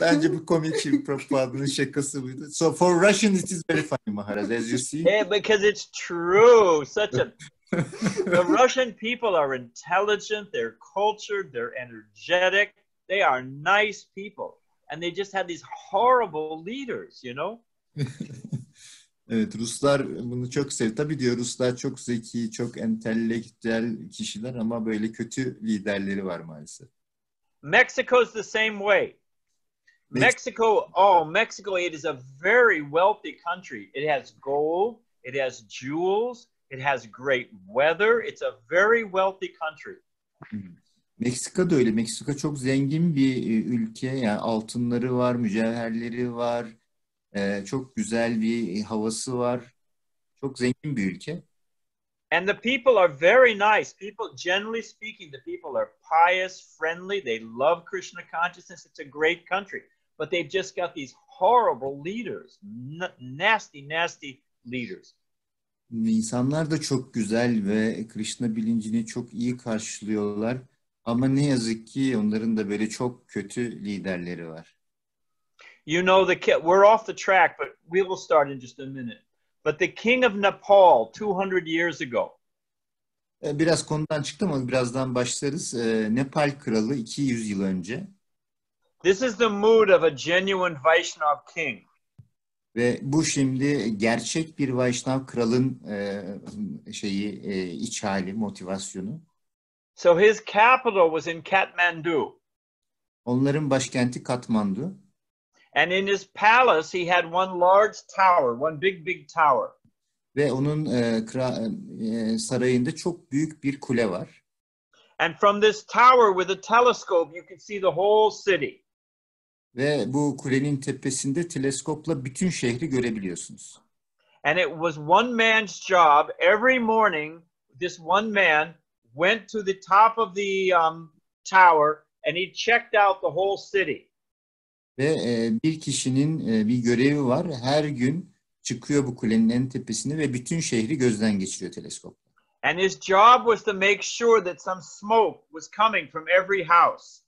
Bence bu komik Prabhupa'nın şakası buydu. So for Russian it is very funny, Maharaj, as you see. Yeah, because it's true. The Russian people are intelligent, they're cultured, they're energetic, they are nice people. And they just have these horrible leaders, you know? Evet, Ruslar bunu çok seviyor. Tabii diyor, Ruslar çok zeki, çok entelektüel kişiler ama böyle kötü liderleri var maalesef. Mexico's the same way. Mexico, it is a very wealthy country. It has gold, it has jewels, it has great weather. It's a very wealthy country. Meksika da öyle. Meksika çok zengin bir ülke. Yani altınları var, mücevherleri var. Çok güzel bir havası var. Çok zengin bir ülke. And the people are very nice. People, generally speaking, the people are pious, friendly. They love Krishna consciousness. It's a great country. But they've just got these horrible leaders, nasty, nasty leaders. İnsanlar da çok güzel ve Krishna bilincini çok iyi karşılıyorlar. Ama ne yazık ki onların da böyle çok kötü liderleri var. You know, we're off the track, but we will start in just a minute. But the king of Nepal 200 years ago. Biraz konudan çıktım ama birazdan başlarız. Nepal kralı 200 yıl önce. This is the mood of a genuine Vaishnav king. Ve bu şimdi gerçek bir Vaishnav kralın iç hali, motivasyonu. So his capital was in Kathmandu. Onların başkenti Katmandu. And in his palace he had one large tower, one big tower. Ve onun sarayında çok büyük bir kule var. And from this tower with a telescope you can see the whole city. Ve bu kulenin tepesinde teleskopla bütün şehri görebiliyorsunuz. And it was one man's job every morning. This one man went to the top of the tower and he checked out the whole city. Ve bir kişinin bir görevi var. Her gün çıkıyor bu kulenin en tepesine ve bütün şehri gözden geçiriyor teleskopla. And his job was to make sure that some smoke was coming from every house.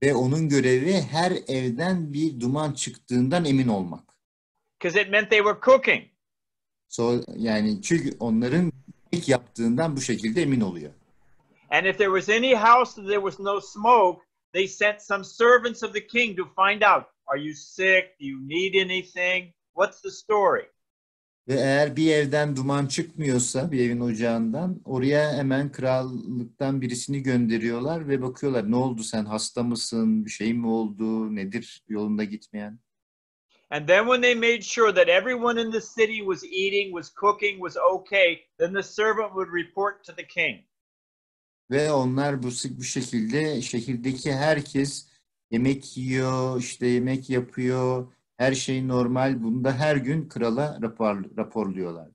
Ve onun görevi her evden bir duman çıktığından emin olmak. Because it meant they were cooking. Yani çünkü onların yemek yaptığından bu şekilde emin oluyor. And if there was any house that there was no smoke, they sent some servants of the king to find out, are you sick? Do you need anything? What's the story? Ve eğer bir evden duman çıkmıyorsa, bir evin ocağından, oraya hemen krallıktan birisini gönderiyorlar ve bakıyorlar, ne oldu, sen hasta mısın, bir şey mi oldu, nedir yolunda gitmeyen? And then when they made sure that everyone in the city was eating, was cooking, was okay, then the servant would report to the king. Ve onlar bu şekilde şehirdeki herkes yemek yiyor, işte yemek yapıyor, her şey normal. Bunu da her gün krala raporluyorlar.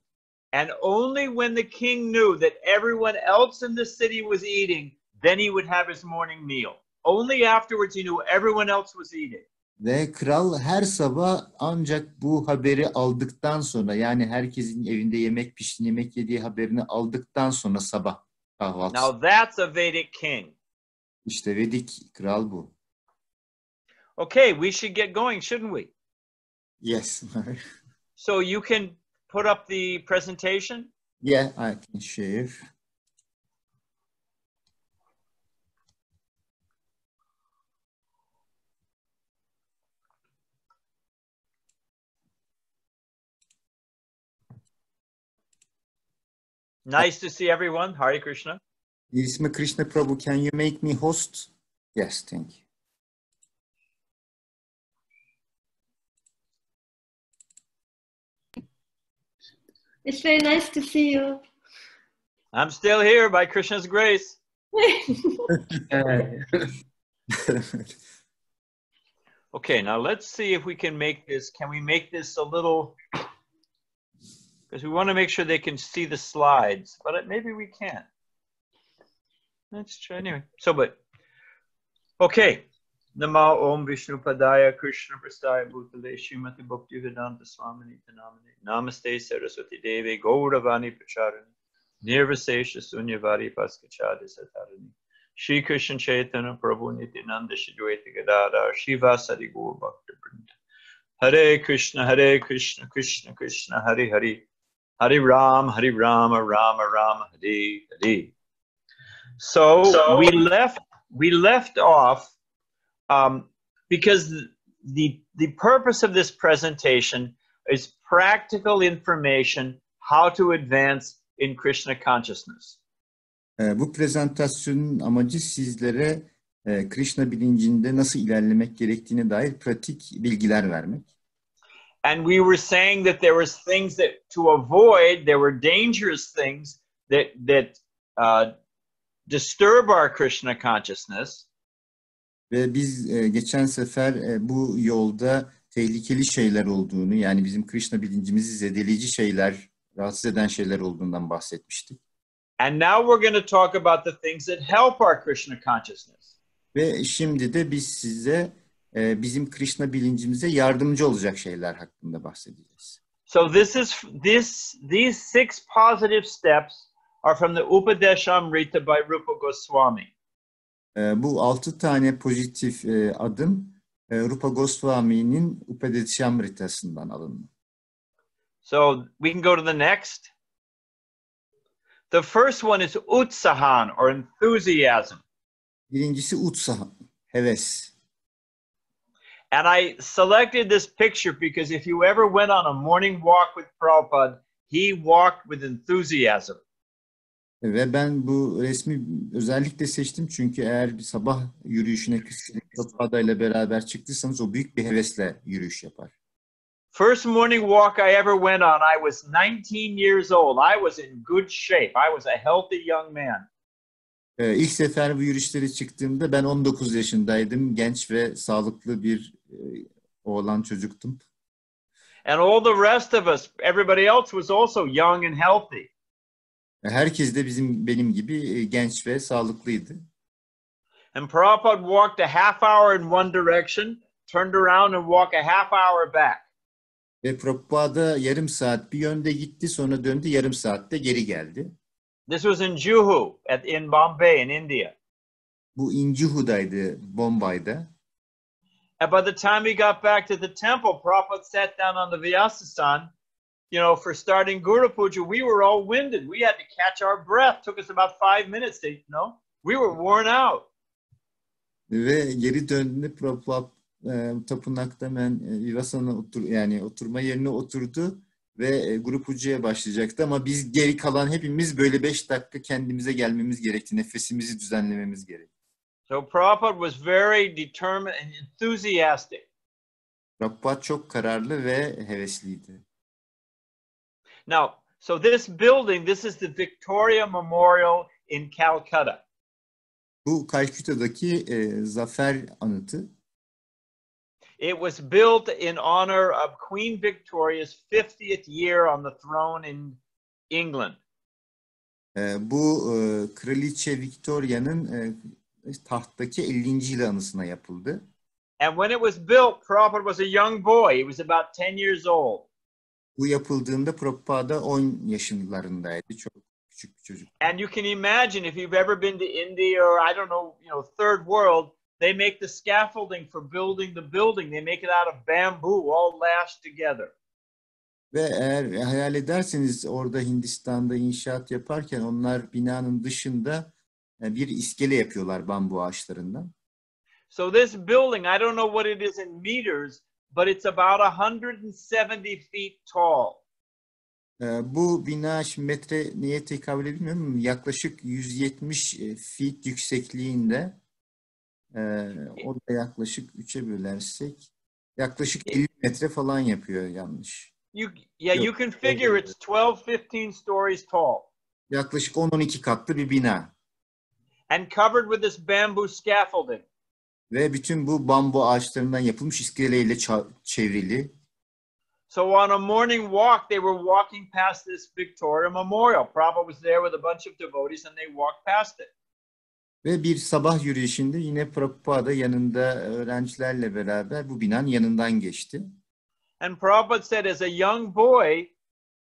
And only when the king knew that everyone else in the city was eating, then he would have his morning meal. Only afterwards he knew everyone else was eating. Ve kral her sabah ancak bu haberi aldıktan sonra, yani herkesin evinde yemek pişti, yemek yediği haberini aldıktan sonra sabah kahvaltısı. Now that's a Vedic king. İşte Vedik kral bu. Okay, we should get going, shouldn't we? Yes. So you can put up the presentation? Yeah, I can share. Nice to see everyone. Hare Krishna. İsmi Krishna Prabhu. Can you make me host? Yes, thank you. It's very nice to see you. I'm still here by Krishna's grace. Okay, now let's see if we can make this. Can we make this a little... Because we want to make sure they can see the slides, but maybe we can't. Let's try anyway. Okay. Nama Om Vishnu Padaya Krishna Prastaya Bhutale Srimati Bhakti Vedanta Swamini Tanamani Namaste Saraswati Devi Gauravani Pacharini Nirvasesha Sunyavari Paskachadi Satarani Shri Krishna Chaitanya Prabhu Nityananda Shri Advaita Gadadhar Shivasari Gaur Bhakta Vrinda. Hare Krishna Krishna Krishna Hare Hare. Hare Rama Rama Rama Hare Hare. So we left off because the purpose of this presentation is practical information how to advance in Krishna consciousness. Bu prezentasyonun amacı sizlere Krishna bilincinde nasıl ilerlemek gerektiğine dair pratik bilgiler vermek. And we were saying that there was things that to avoid, there were dangerous things that disturb our Krishna consciousness. Ve biz geçen sefer bu yolda tehlikeli şeyler olduğunu, yani bizim Krishna bilincimizi zedeleyici şeyler, rahatsız eden şeyler olduğundan bahsetmiştik. And now we're going to talk about the things that help our Krishna consciousness. Ve şimdi de biz size bizim Krishna bilincimize yardımcı olacak şeyler hakkında bahsedeceğiz. So these six positive steps are from the Upadeshamrita by Rupa Goswami. Bu 6 tane pozitif adım Rupa Goswami'nin Upadeshamritasından alındı. So we can go to the next. The first one is utsahan or enthusiasm. Birincisi utsaha, heves. And I selected this picture because if you ever went on a morning walk with Prabhupada, he walked with enthusiasm. Ve ben bu resmi özellikle seçtim çünkü eğer bir sabah yürüyüşüne Prabhupada ile beraber çıktıysanız o büyük bir hevesle yürüyüş yapar. First morning walk I ever went on, I was 19 years old. I was in good shape. I was a healthy young man. İlk sefer bu yürüyüşlere çıktığımda ben 19 yaşındaydım. Genç ve sağlıklı bir oğlan çocuktum. And all the rest of us, everybody else was also young and healthy. Herkes de benim gibi genç ve sağlıklıydı. And Prabhupada walked a half hour in one direction, turned around and walked a half hour back. Ve Prabhupada yarım saat bir yönde gitti, sonra döndü, yarım saatte geri geldi. This was in Juhu, in Bombay, in India. Bu Injuhu'daydı, Bombay'da. And by the time we got back to the temple, Prabhupada sat down on the Vyasasana. For starting Guru Puja, we were all winded. We had to catch our breath. Took us about 5 minutes to, we were worn out. Ve geri döndüğünde Prabhupada tapınakta Vivasana oturma yerine oturdu ve Guru Puja'ya başlayacaktı ama biz geri kalan hepimiz böyle 5 dakika kendimize gelmemiz gerekti. Nefesimizi düzenlememiz gerekti. So Prabhupada was very determined and enthusiastic. Prabhupada çok kararlı ve hevesliydi. Now, so this building, this is the Victoria Memorial in Calcutta. Bu Kalküta'daki Zafer Anıtı. It was built in honor of Queen Victoria's 50th year on the throne in England. Bu Kraliçe Victoria'nın tahttaki 50. yılı anısına yapıldı. And when it was built, Prabhupada was a young boy. He was about 10 years old. Bu yapıldığında Prabhupada 10 yaşlarındaydı. Çok küçük bir çocuk. And you can imagine if you've ever been to India or I don't know, third world, they make the scaffolding for building the building. They make it out of bamboo, all lashed together. Ve eğer hayal ederseniz orada Hindistan'da inşaat yaparken onlar binanın dışında bir iskele yapıyorlar bambu ağaçlarından. So this building, I don't know what it is in meters, but it's about 170 feet tall. Bu bina şimdi metre neye tekabül ediyor bilmiyorum ama yaklaşık 170 feet yüksekliğinde. O da yaklaşık 3'e bölersek yaklaşık 50 metre falan yapıyor yanlış. You can figure it's 12-15 stories tall. Yaklaşık 10-12 katlı bir bina. And covered with this bamboo scaffolding. Ve bütün bu bambu ağaçlarından yapılmış iskeleyle çevrili. So on a morning walk, they were walking past this Victoria Memorial. Prabhupada was there with a bunch of devotees and they walked past it. Ve bir sabah yürüyüşünde yine Prabhupada yanında öğrencilerle beraber bu binanın yanından geçti. And Prabhupada said as a young boy,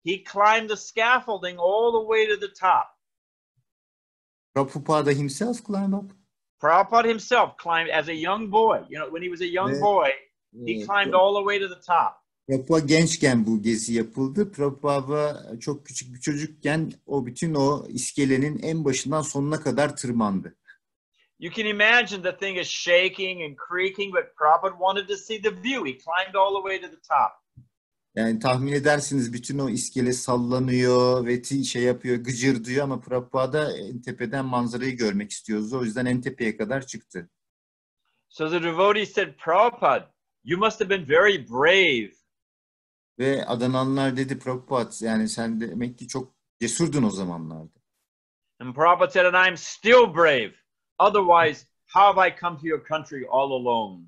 he climbed the scaffolding all the way to the top. Prabhupada himself climbed up? Prabhupada himself climbed as a young boy. You know, when he was a young Ve boy, he climbed all the way to the top. Prabhupada gençken bu gezi yapıldı. Prabhupada çok küçük bir çocukken bütün o iskelenin en başından sonuna kadar tırmandı. You can imagine the thing is shaking and creaking, but Prabhupada wanted to see the view. He climbed all the way to the top. Yani tahmin edersiniz bütün o iskele sallanıyor ve yapıyor, gıcırdıyor ama Prabhupada en tepeden manzarayı görmek istiyordu. O yüzden en tepeye kadar çıktı. So the devotee said, Prabhupada, you must have been very brave. Ve adananlar dedi Prabhupada, yani sen demek ki çok cesurdun o zamanlarda. And Prabhupada said, and I'm still brave. Otherwise, how have I come to your country all alone?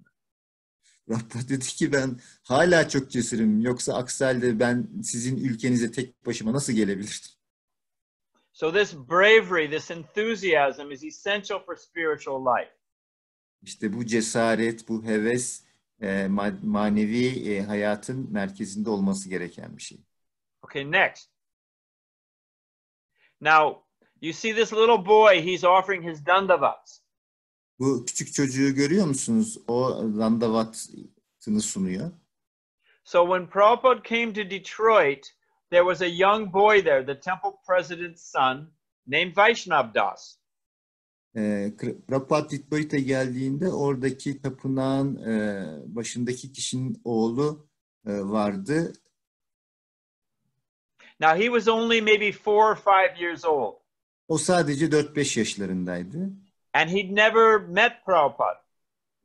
Prabhupada dedi ki ben hala çok cesurum. Yoksa aksi halde ben sizin ülkenize tek başıma nasıl gelebilirdim? So this bravery, this enthusiasm is essential for spiritual life. İşte bu cesaret, bu heves manevi hayatın merkezinde olması gereken bir şey. Okay, next. Now, you see this little boy, he's offering his dandavats. Bu küçük çocuğu görüyor musunuz? O dandavatını sunuyor. So when Prabhupada came to Detroit, there was a young boy there, the temple president's son, named Vaishnav Das. Prabhupada Detroit'e geldiğinde oradaki tapınağın başındaki kişinin oğlu vardı. Now he was only maybe 4 or 5 years old. O sadece 4-5 yaşlarındaydı. And he'd never met Prabhupada.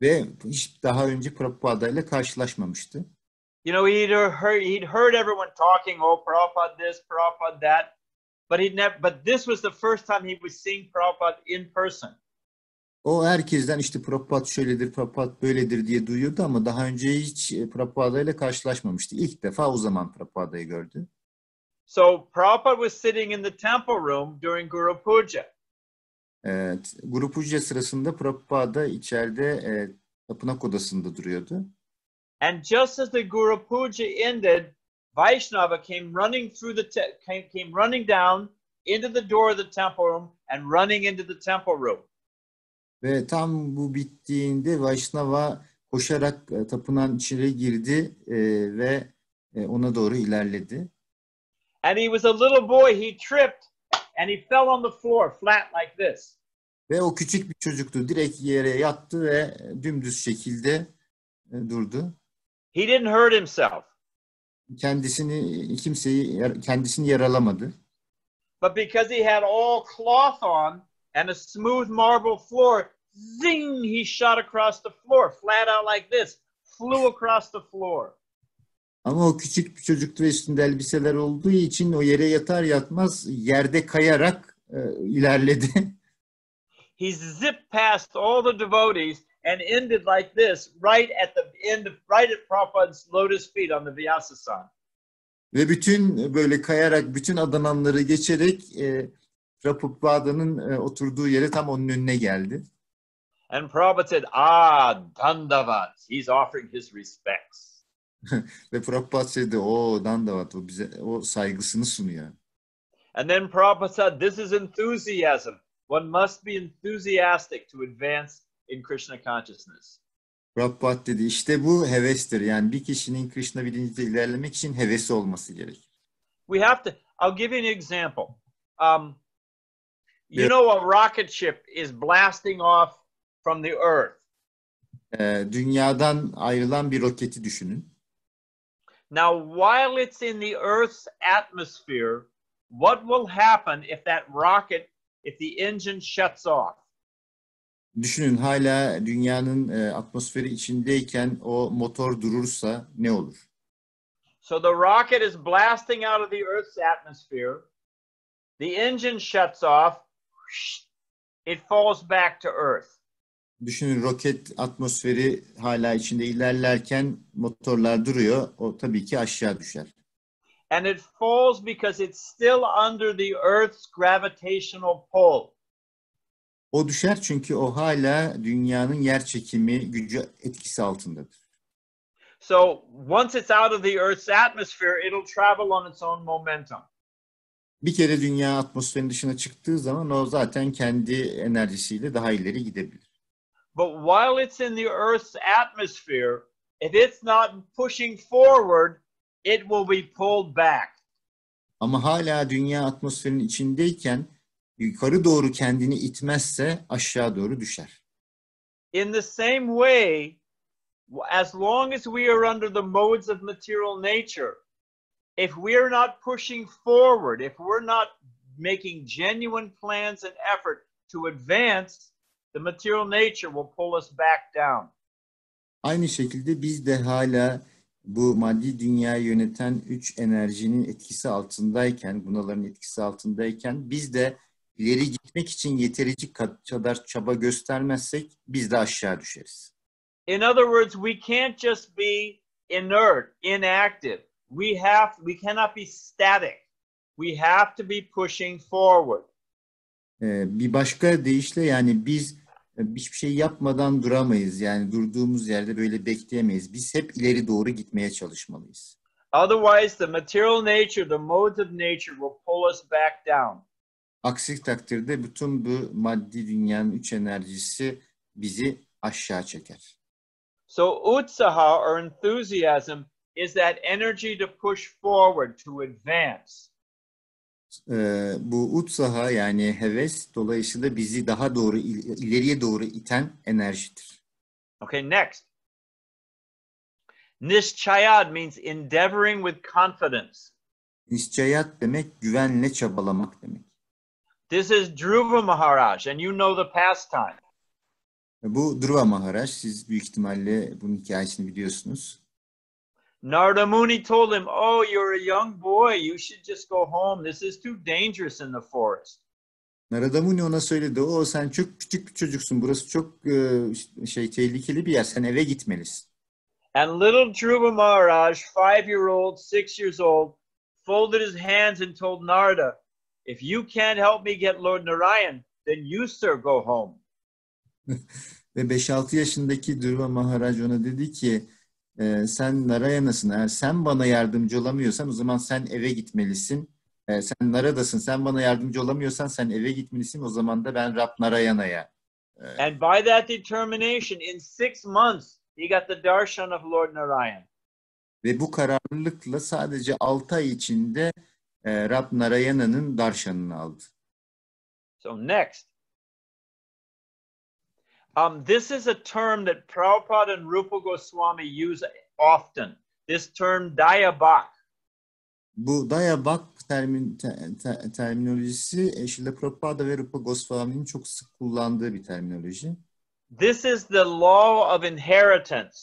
Ve hiç daha önce Prabhupada ile karşılaşmamıştı. You know, he'd heard everyone talking, oh, Prabhupada this, Prabhupada that. But this was the first time he was seeing Prabhupada in person. O herkesten işte Prabhupada şöyledir, Prabhupada böyledir diye duyuyordu ama daha önce hiç Prabhupada ile karşılaşmamıştı. İlk defa o zaman Prabhupada'yı gördü. So Prabhupada was sitting in the temple room during Guru Puja. Evet, Guru Puja sırasında Prabhupada içeride tapınak odasında duruyordu. And just as the Guru Puja ended, Vaishnava came running came running down into the door of the temple room and running into the temple room. Ve tam bu bittiğinde Vaishnava koşarak tapınağın içeri girdi ve ona doğru ilerledi. And he was a little boy, he tripped and he fell on the floor flat like this. Ve o küçük bir çocuktu. Direkt yere yattı ve dümdüz şekilde durdu. He didn't hurt himself. Kendisini yaralamadı. But because he had all cloth on and a smooth marble floor, zing, he shot across the floor, flat out like this, flew across the floor. Ama o küçük bir çocuktu ve üstünde elbiseler olduğu için o yere yatar yatmaz yerde kayarak ilerledi. He zipped past all the devotees and ended like this, right at Prabhupada's lotus feet on the Vyasasana. Ve bütün böyle kayarak bütün adananları geçerek Prabhupada'nın oturduğu yere tam onun önüne geldi. And Prabhupada said, Dandavat, he's offering his respects. Ve Prabhupada dedi, o Dandavat, o bize o saygısını sunuyor. And then Prabhupada said, this is enthusiasm. One must be enthusiastic to advance in Krishna consciousness. Prabhupada dedi, işte bu hevestir. Yani bir kişinin Krishna bilincinde ilerlemek için hevesi olması gerekir. I'll give you an example. You know a rocket ship is blasting off from the earth. Dünyadan ayrılan bir roketi düşünün. Now, while it's in the Earth's atmosphere, what will happen if if the engine shuts off? Düşünün, hala dünyanın atmosferi içindeyken o motor durursa ne olur? So the rocket is blasting out of the Earth's atmosphere. The engine shuts off. It falls back to Earth. Düşünün, roket atmosferi hala içinde ilerlerken motorlar duruyor. O tabii ki aşağı düşer. And it falls because it's still under the Earth's gravitational pull. O düşer çünkü o hala dünyanın yerçekimi gücü etkisi altındadır. So once it's out of the Earth's atmosphere, it'll travel on its own momentum. Bir kere dünya atmosferin dışına çıktığı zaman o zaten kendi enerjisiyle daha ileri gidebilir. But while it's in the Earth's atmosphere, if it's not pushing forward, it will be pulled back. Ama hala dünya atmosferinin içindeyken yukarı doğru kendini itmezse aşağı doğru düşer. In the same way, as long as we are under the modes of material nature, if we're not pushing forward, if we're not making genuine plans and effort to advance, the material nature will pull us back down. Aynı şekilde biz de hala bu maddi dünyayı yöneten üç enerjinin etkisi altındayken, bunların etkisi altındayken biz de ileri gitmek için yeterince kadar çaba göstermezsek biz de aşağı düşeriz. In other words, we can't just be inert, inactive. We cannot be static. We have to be pushing forward. Bir başka deyişle yani biz hiçbir şey yapmadan duramayız. Yani durduğumuz yerde böyle bekleyemeyiz. Biz hep ileri doğru gitmeye çalışmalıyız. Otherwise, the material nature, the modes of nature will pull us back down. Aksi takdirde bütün bu maddi dünyanın üç enerjisi bizi aşağı çeker. So utsaha or enthusiasm is that energy to push forward, to advance. Bu utsaha yani heves dolayısıyla bizi daha doğru ileriye doğru iten enerjidir. Okay, next. Nischayat means endeavoring with confidence. Nisçayat demek güvenle çabalamak demek. This is Dhruva Maharaj, and you know the pastime. Bu Dhruva Maharaj, siz büyük ihtimalle bunun hikayesini biliyorsunuz. Narada Muni told him, "Oh, you're a young boy. You should just go home. This is too dangerous in the forest." Narada Muni ona söyledi, o sen çok küçük bir çocuksun, burası çok tehlikeli bir yer, sen eve gitmelisin. And little Dhruva Maharaj, 5-year-old, 6 years old, folded his hands and told Narada, "If you can't help me get Lord Narayan, then you, sir, go home." Ve 5-6 yaşındaki Dhruva Maharaj ona dedi ki, sen Narayana'sın, eğer sen bana yardımcı olamıyorsan o zaman sen eve gitmelisin. Sen Narada'sın, sen bana yardımcı olamıyorsan sen eve gitmelisin, o zaman da ben Rab Narayana'ya. And by that determination, in 6 months, he got the darshan of Lord Narayan. Ve bu kararlılıkla sadece 6 ay içinde Rab Narayana'nın darshanını aldı. So next. This is a term that Prabhupada and Rupa Goswami use often. This term dayabak. Bu dayabak terminolojisi Şrila Prabhupada ve Rupa Goswami'nin çok sık kullandığı bir terminoloji. This is the law of inheritance.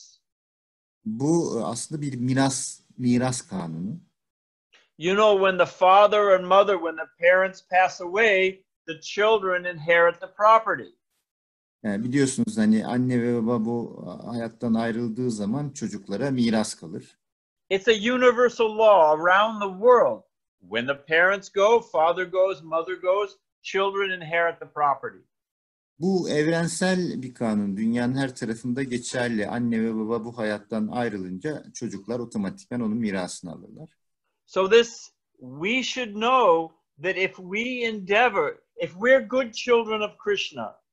Bu aslında bir miras kanunu. You know, when the father and mother, when the parents pass away, the children inherit the property. Yani biliyorsunuz hani anne ve baba bu hayattan ayrıldığı zaman çocuklara miras kalır. It's a universal law around the world. When the parents go, father goes, mother goes, children inherit the property. Bu evrensel bir kanun. Dünyanın her tarafında geçerli. Anne ve baba bu hayattan ayrılınca çocuklar otomatikman onun mirasını alırlar. So we should know that if we endeavor, if we're good children of Krishna,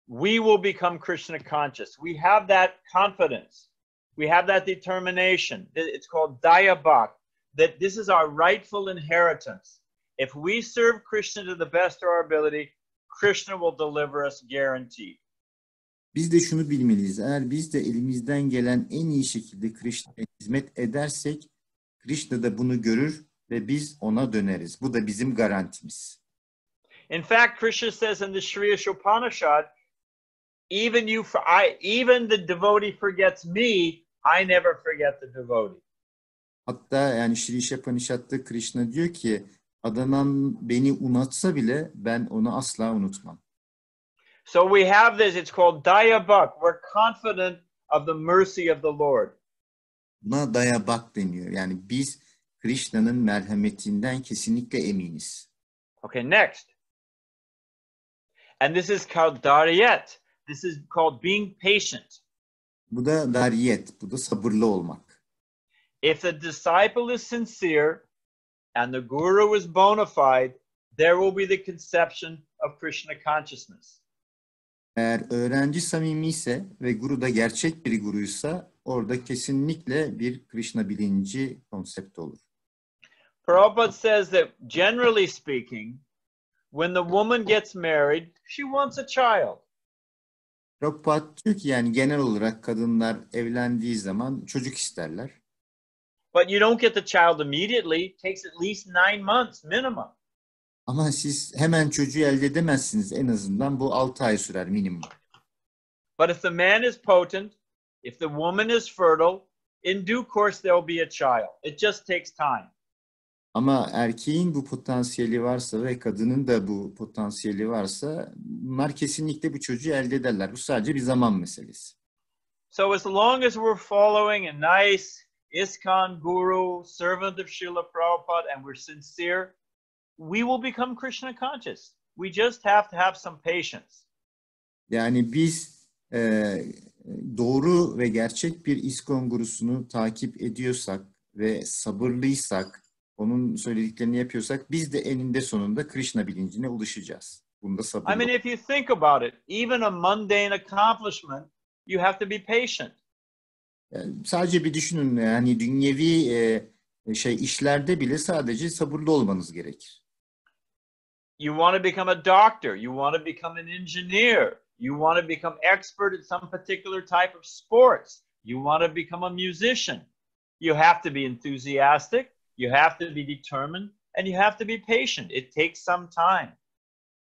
we will become Krishna conscious. We have that confidence. We have that determination. It's called dayabak, that this is our rightful inheritance. If we serve Krishna to the best of our ability, Krishna will deliver us guaranteed. Biz de şunu bilmeliyiz. Eğer biz de elimizden gelen en iyi şekilde Krishna'ya hizmet edersek, Krishna da bunu görür ve biz ona döneriz. Bu da bizim garantimiz. In fact, Krishna says in the Shri Upanishad, even the devotee forgets me, I never forget the devotee. Hatta yani Shri Upanishad'da Krishna diyor ki, adanan beni unutsa bile ben onu asla unutmam. So we have this, it's called dayabak. We're confident of the mercy of the Lord. Buna dayabak deniyor. Yani biz Krishna'nın merhametinden kesinlikle eminiz. Okay, next. And this is called dariyat. This is called being patient. Bu da dariyet, bu da sabırlı olmak. If the disciple is sincere and the guru is bona fide, there will be the conception of Krishna consciousness. Eğer öğrenci samimi ise ve guru da gerçek bir guruysa orada kesinlikle bir Krishna bilinci konsepti olur. Prabhupada says that generally speaking, when the woman gets married, she wants a child. Prabhupada diyor ki yani genel olarak kadınlar evlendiği zaman çocuk isterler. But you don't get the child immediately. It takes at least 9 months minimum. Ama siz hemen çocuğu elde edemezsiniz. En azından bu 6 ay sürer minimum. But if the man is potent, if the woman is fertile, in due course there will be a child. It just takes time. Ama erkeğin bu potansiyeli varsa ve kadının da bu potansiyeli varsa bunlar kesinlikle bu çocuğu elde ederler. Bu sadece bir zaman meselesi. So as long as we're following a nice ISKCON guru, servant of Srila Prabhupada, and we're sincere, we will become Krishna conscious. We just have to have some patience. Yani biz doğru ve gerçek bir ISKCON gurusunu takip ediyorsak ve sabırlıysak, onun söylediklerini yapıyorsak biz de eninde sonunda Krishna bilincine ulaşacağız. Bunda I sabırlı. mean, if you think about it, even a mundane accomplishment, you have to be patient. Yani sadece bir düşünün yani dünyevi işlerde bile sadece sabırlı olmanız gerekir. You want to become a doctor, you want to become an engineer, you want to become expert in some particular type of sports, you want to become a musician. You have to be enthusiastic, you have to be determined, and you have to be patient. It takes some time.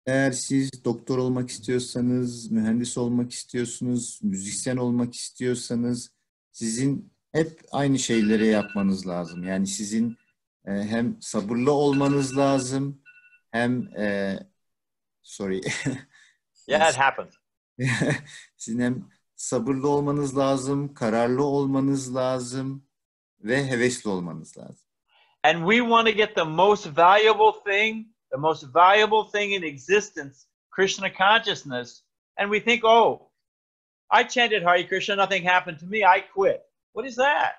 Eğer siz doktor olmak istiyorsanız, mühendis olmak istiyorsunuz, müzisyen olmak istiyorsanız sizin hep aynı şeyleri yapmanız lazım. Yani sizin hem sabırlı olmanız lazım hem sorry. Yeah, it happens. Sizin hem sabırlı olmanız lazım, kararlı olmanız lazım ve hevesli olmanız lazım. And we want to get the most valuable thing in existence, Krishna consciousness. And we think, oh, I chanted Hare Krishna, nothing happened to me, I quit. What is that?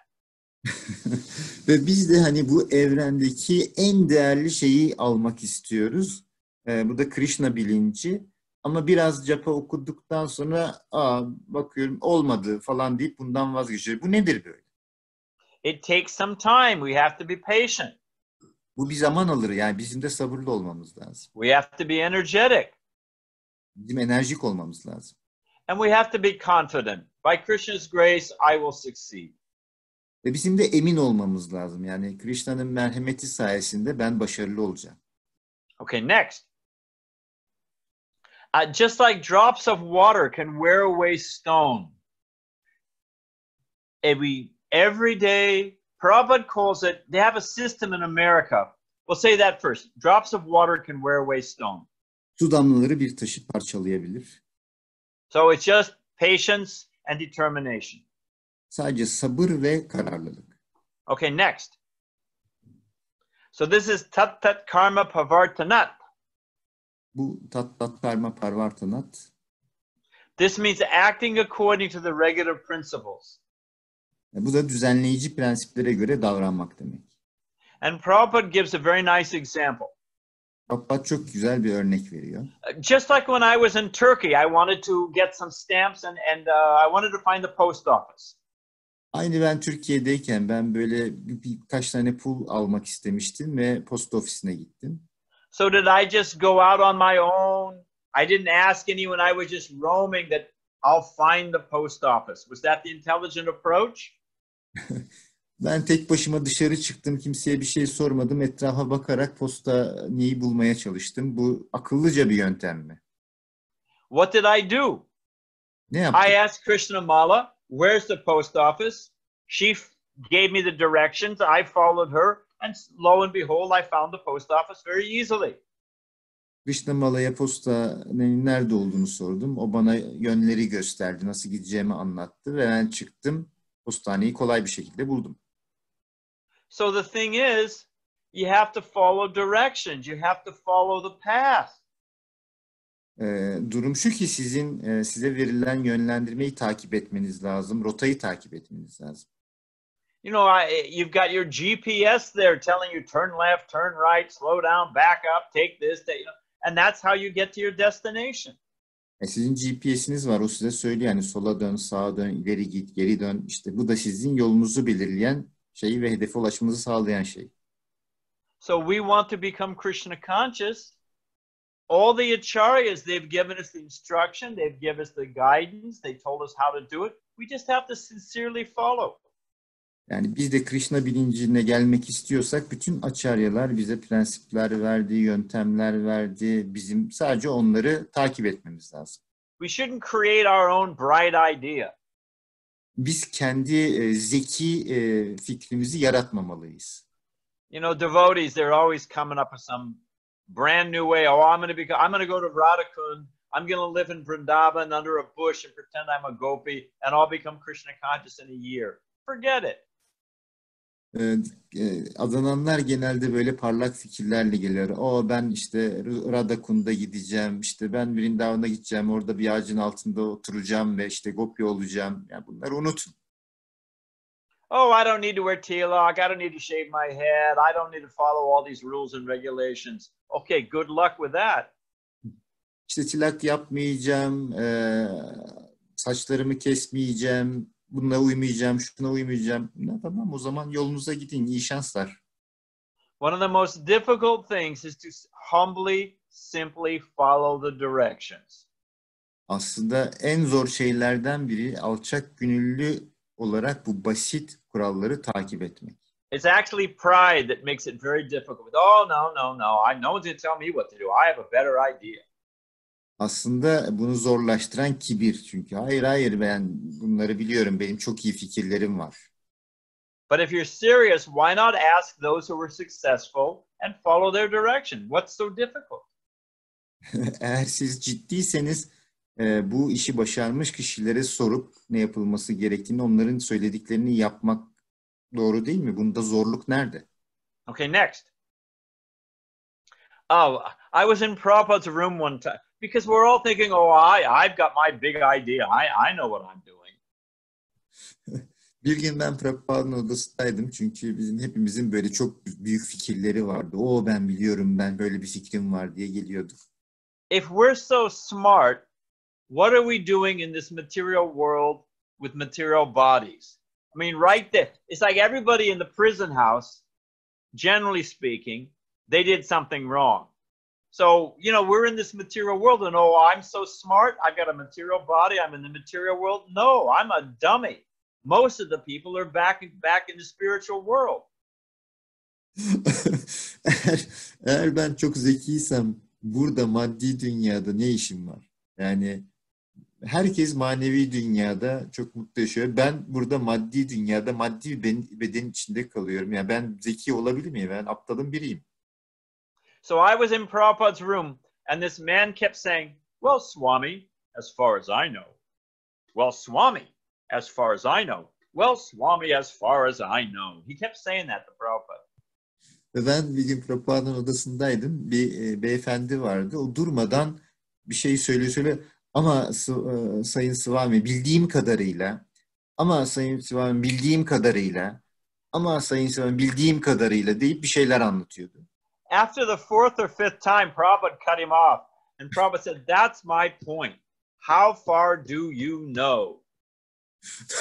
Ve biz de hani bu evrendeki en değerli şeyi almak istiyoruz. Bu da Krishna bilinci. Ama biraz japa okuduktan sonra bakıyorum olmadı falan deyip bundan vazgeçiyor. Bu nedir böyle? It takes some time. We have to be patient. Bu bir zaman alır. Yani bizim de sabırlı olmamız lazım. We have to be energetic. Bizim enerjik olmamız lazım. And we have to be confident. By Krishna's grace, I will succeed. Ve bizim de emin olmamız lazım. Yani Krishna'nın merhameti sayesinde ben başarılı olacağım. Okay, next. Just like drops of water can wear away stone. Every day, Prabhupada calls it, they have a system in America. We'll say that first. Drops of water can wear away stone. Su damlaları bir taşı parçalayabilir. So it's just patience and determination. Sadece sabır ve kararlılık. Okay, next. So this is tat tat karma pavartanat. Bu tat tat karma parvartanat. This means acting according to the regular principles. Bu da düzenleyici prensiplere göre davranmak demek. And Prabhupada gives a very nice example. Prabhupada çok güzel bir örnek veriyor. Just like when I was in Turkey, I wanted to get some stamps and I wanted to find the post office. Aynı ben Türkiye'deyken ben böyle birkaç tane pul almak istemiştim ve posta ofisine gittim. So did I just go out on my own? I didn't ask anyone. I was just roaming that I'll find the post office. Was that the intelligent approach? Ben tek başıma dışarı çıktım. Kimseye bir şey sormadım. Etrafa bakarak postaneyi bulmaya çalıştım. Bu akıllıca bir yöntem mi? What did I do? Ne yaptım? I asked Krishna Mala, where's the post office? She gave me the directions. I followed her. And lo and behold, I found the post office very easily. Krishna Mala'ya postanın nerede olduğunu sordum. O bana yönleri gösterdi. Nasıl gideceğimi anlattı. Ve ben çıktım. Postaneyi kolay bir şekilde buldum. So the thing is, you have to follow directions. You have to follow the path. Durum şu ki size verilen yönlendirmeyi takip etmeniz lazım. Rotayı takip etmeniz lazım. You know, you've got your GPS there telling you turn left, turn right, slow down, back up, take this, you know, and that's how you get to your destination. Sizin GPS'iniz var. O size söylüyor. Yani sola dön, sağa dön, ileri git, geri dön. İşte bu da sizin yolunuzu belirleyen şey ve hedefe ulaşmanızı sağlayan şey. So we want to become Krishna conscious. All the acharyas, they've given us the instruction, they've given us the guidance, they told us how to do it. We just have to sincerely follow. Yani biz de Krishna bilincine gelmek istiyorsak bütün acharyalar bize prensipler verdi, yöntemler verdi. Bizim sadece onları takip etmemiz lazım. We shouldn't create our own bright idea. Biz kendi zeki fikrimizi yaratmamalıyız. You know, devotees, they're always coming up with some brand new way. Oh, I'm going to go to Radhakund. I'm going to live in Vrindavan under a bush and pretend I'm a gopi, and I'll become Krishna conscious in a year. Forget it. Adananlar genelde böyle parlak fikirlerle geliyor. Ben işte Radhakund'a gideceğim, işte ben Vrindavan'a gideceğim, orada bir ağacın altında oturacağım ve işte gopi olacağım. Yani bunları unutun. Oh, I don't need to wear tilak. I don't need to shave my head. I don't need to follow all these rules and regulations. Okay, good luck with that. İşte tilak yapmayacağım, saçlarımı kesmeyeceğim, bununla uymayacağım, şuna uymayacağım. Tamam, o zaman yolunuza gidin, iyi şanslar. One of the most difficult things is to humbly, simply follow the directions. Aslında en zor şeylerden biri alçak gönüllü olarak bu basit kuralları takip etmek. It's actually pride that makes it very difficult. Oh, no. No one's going to tell me what to do. I have a better idea. Aslında bunu zorlaştıran kibir. Çünkü hayır ben bunları biliyorum. Benim çok iyi fikirlerim var. But if you're serious, why not ask those who were successful and follow their direction? What's so difficult? Eğer siz ciddiyseniz bu işi başarmış kişilere sorup ne yapılması gerektiğini, onların söylediklerini yapmak doğru değil mi? Bunda zorluk nerede? Okay, next. Oh, I was in Prabhupada's room one time because we're all thinking, I've got my big idea. I know what I'm doing. Bir gün ben Prabhupada'nın odasındaydım çünkü hepimizin böyle çok büyük fikirleri vardı. Ben biliyorum, ben böyle bir fikrim var diye geliyorduk. If we're so smart, what are we doing in this material world with material bodies? I mean, right there, it's like everybody in the prison house, generally speaking, they did something wrong. So, we're in this material world and, I'm so smart. I've got a material body. I'm in the material world. No, I'm a dummy. Most of the people are back in the spiritual world. eğer ben çok zekiysem burada maddi dünyada ne işim var? Yani herkes manevi dünyada çok mutlu yaşıyor. Ben burada maddi dünyada maddi beden içinde kalıyorum. Yani ben zeki olabilir miyim? Ben aptalın biriyim. So I was in Prabhupada's room and this man kept saying, well, Swami, as far as I know. Well, Swami, as far as I know. Well, Swami, as far as I know. He kept saying that to Prabhupada. Ve ben bir gün Prabhupa'nın odasındaydım. Bir beyefendi vardı. O durmadan bir şey söylüyor. Ama Sayın Svami bildiğim kadarıyla, ama Sayın Svami bildiğim kadarıyla, ama Sayın Svami bildiğim kadarıyla deyip bir şeyler anlatıyordu. After the fourth or fifth time, Prabhupada cut him off. And Prabhupada said, that's my point. How far do you know?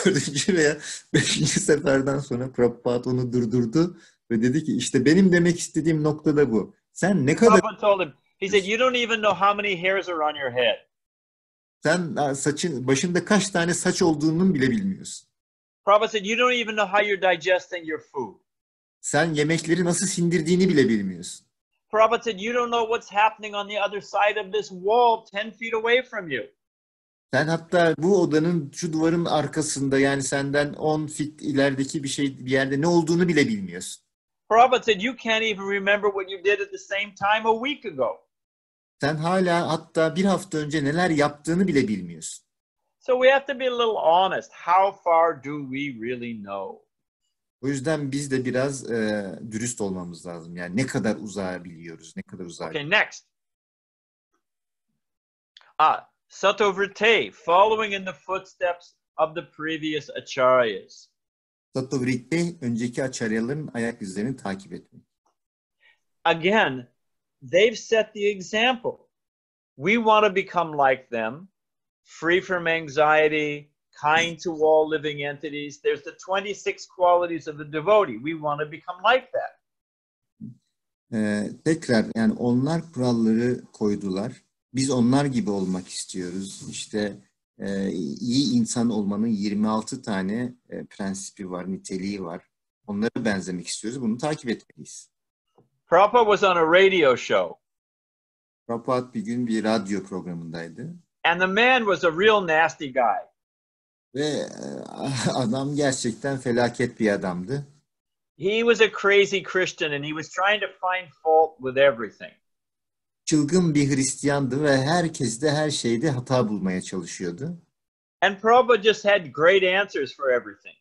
Dördüncü veya beşinci seferden sonra Prabhupada onu durdurdu ve dedi ki işte benim demek istediğim nokta da bu. Sen ne kadar... Prabhupada told him, he said, you don't even know how many hairs are on your head. Sen başında kaç tane saç olduğunu bile bilmiyorsun. Prabhupada said, you don't even know how you're digesting your food. Sen yemekleri nasıl sindirdiğini bile bilmiyorsun. Prabhupada said, you don't know what's happening on the other side of this wall 10 feet away from you. Sen hatta bu odanın şu duvarın arkasında, yani senden 10 fit ilerideki bir yerde ne olduğunu bile bilmiyorsun. Prabhupada said, you can't even remember what you did at the same time a week ago. Sen hala hatta bir hafta önce neler yaptığını bile bilmiyorsun. So we have to be a little honest. How far do we really know? O yüzden biz de biraz dürüst olmamız lazım. Yani ne kadar uzağa biliyoruz, ne kadar uzağa. Okay, next. Satovrite, following in the footsteps of the previous acharyas. Satovrite, önceki acharyaların ayak izlerini takip etmek. Again, they've set the example. We want to become like them, free from anxiety, kind to all living entities. There's the 26 qualities of the devotee. We want to become like that. Tekrar yani onlar kuralları koydular. Biz onlar gibi olmak istiyoruz. İşte iyi insan olmanın 26 tane prensibi var, niteliği var. Onlara benzemek istiyoruz. Bunu takip etmeliyiz. Prabhupada was on a radio show. Prabhupada bir gün bir radyo programındaydı. And the man was a real nasty guy. Ve adam gerçekten felaket bir adamdı. He was a crazy Christian and he was trying to find fault with everything. Çılgın bir Hristiyandı ve herkes de her şeyde hata bulmaya çalışıyordu. And Prabhupada just had great answers for everything.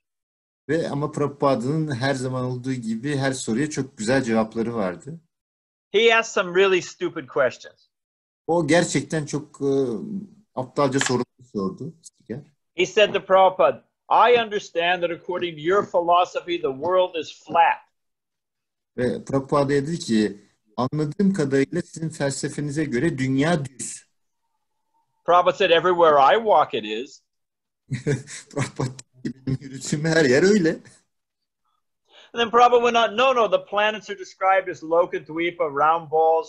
Ve ama Prabhupa'nın her zaman olduğu gibi her soruya çok güzel cevapları vardı. He asked some really stupid questions. O gerçekten çok aptalca sorular sordu. He said to Prabhupada, I understand that according to your philosophy, the world is flat. Ve Prabhupada dedi ki, anladığım kadarıyla sizin felsefenize göre dünya düz. Prabhupada said, everywhere I walk it is. Prabhupada benim yürütüm her yer öyle. And then Prabhupada went on, no, the planets are described as Lokadweepa, round balls.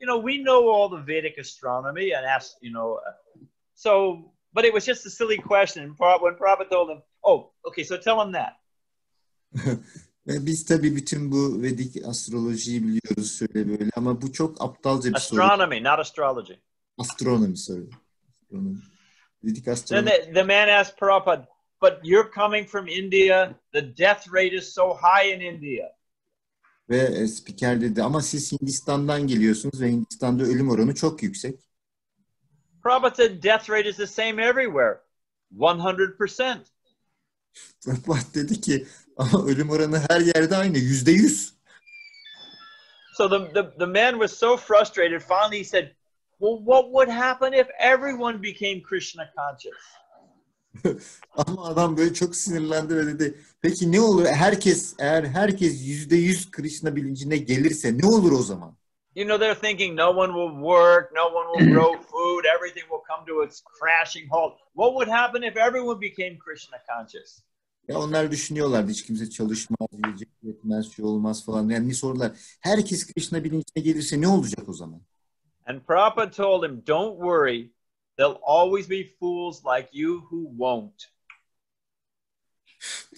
You know, we know all the Vedic astronomy and asked, but it was just a silly question. And when Prabhupada told him, oh, okay, so tell him that. Biz tabii bütün bu Vedik astrolojiyi biliyoruz şöyle böyle ama bu çok aptalca bir soru. Astronomy, not astrology. Astronomy, sorry. Astronomy. Vedik astronomy. Then the man asked Prabhupada, but you're coming from India. The death rate is so high in India. Ve spiker dedi ama siz Hindistan'dan geliyorsunuz ve Hindistan'da ölüm oranı çok yüksek. Prabhupada said death rate is the same everywhere. 100%. Prabhupada dedi ki ama ölüm oranı her yerde aynı, %100. So the man was so frustrated. Finally he said, well, what would happen if everyone became Krishna conscious? Ama adam böyle çok sinirlendi ve dedi, peki ne olur eğer herkes %100 Krishna bilincine gelirse ne olur o zaman? You know, they're thinking no one will work, no one will grow food, everything will come to its crashing halt. What would happen if everyone became Krishna conscious? Ya onlar düşünüyorlardı, hiç kimse çalışmaz, yiyecek yetmez, şey olmaz falan. Yani ne sorular? Herkes Krishna bilincine gelirse ne olacak o zaman? And Prabhupada told him, don't worry, there'll always be fools like you who won't.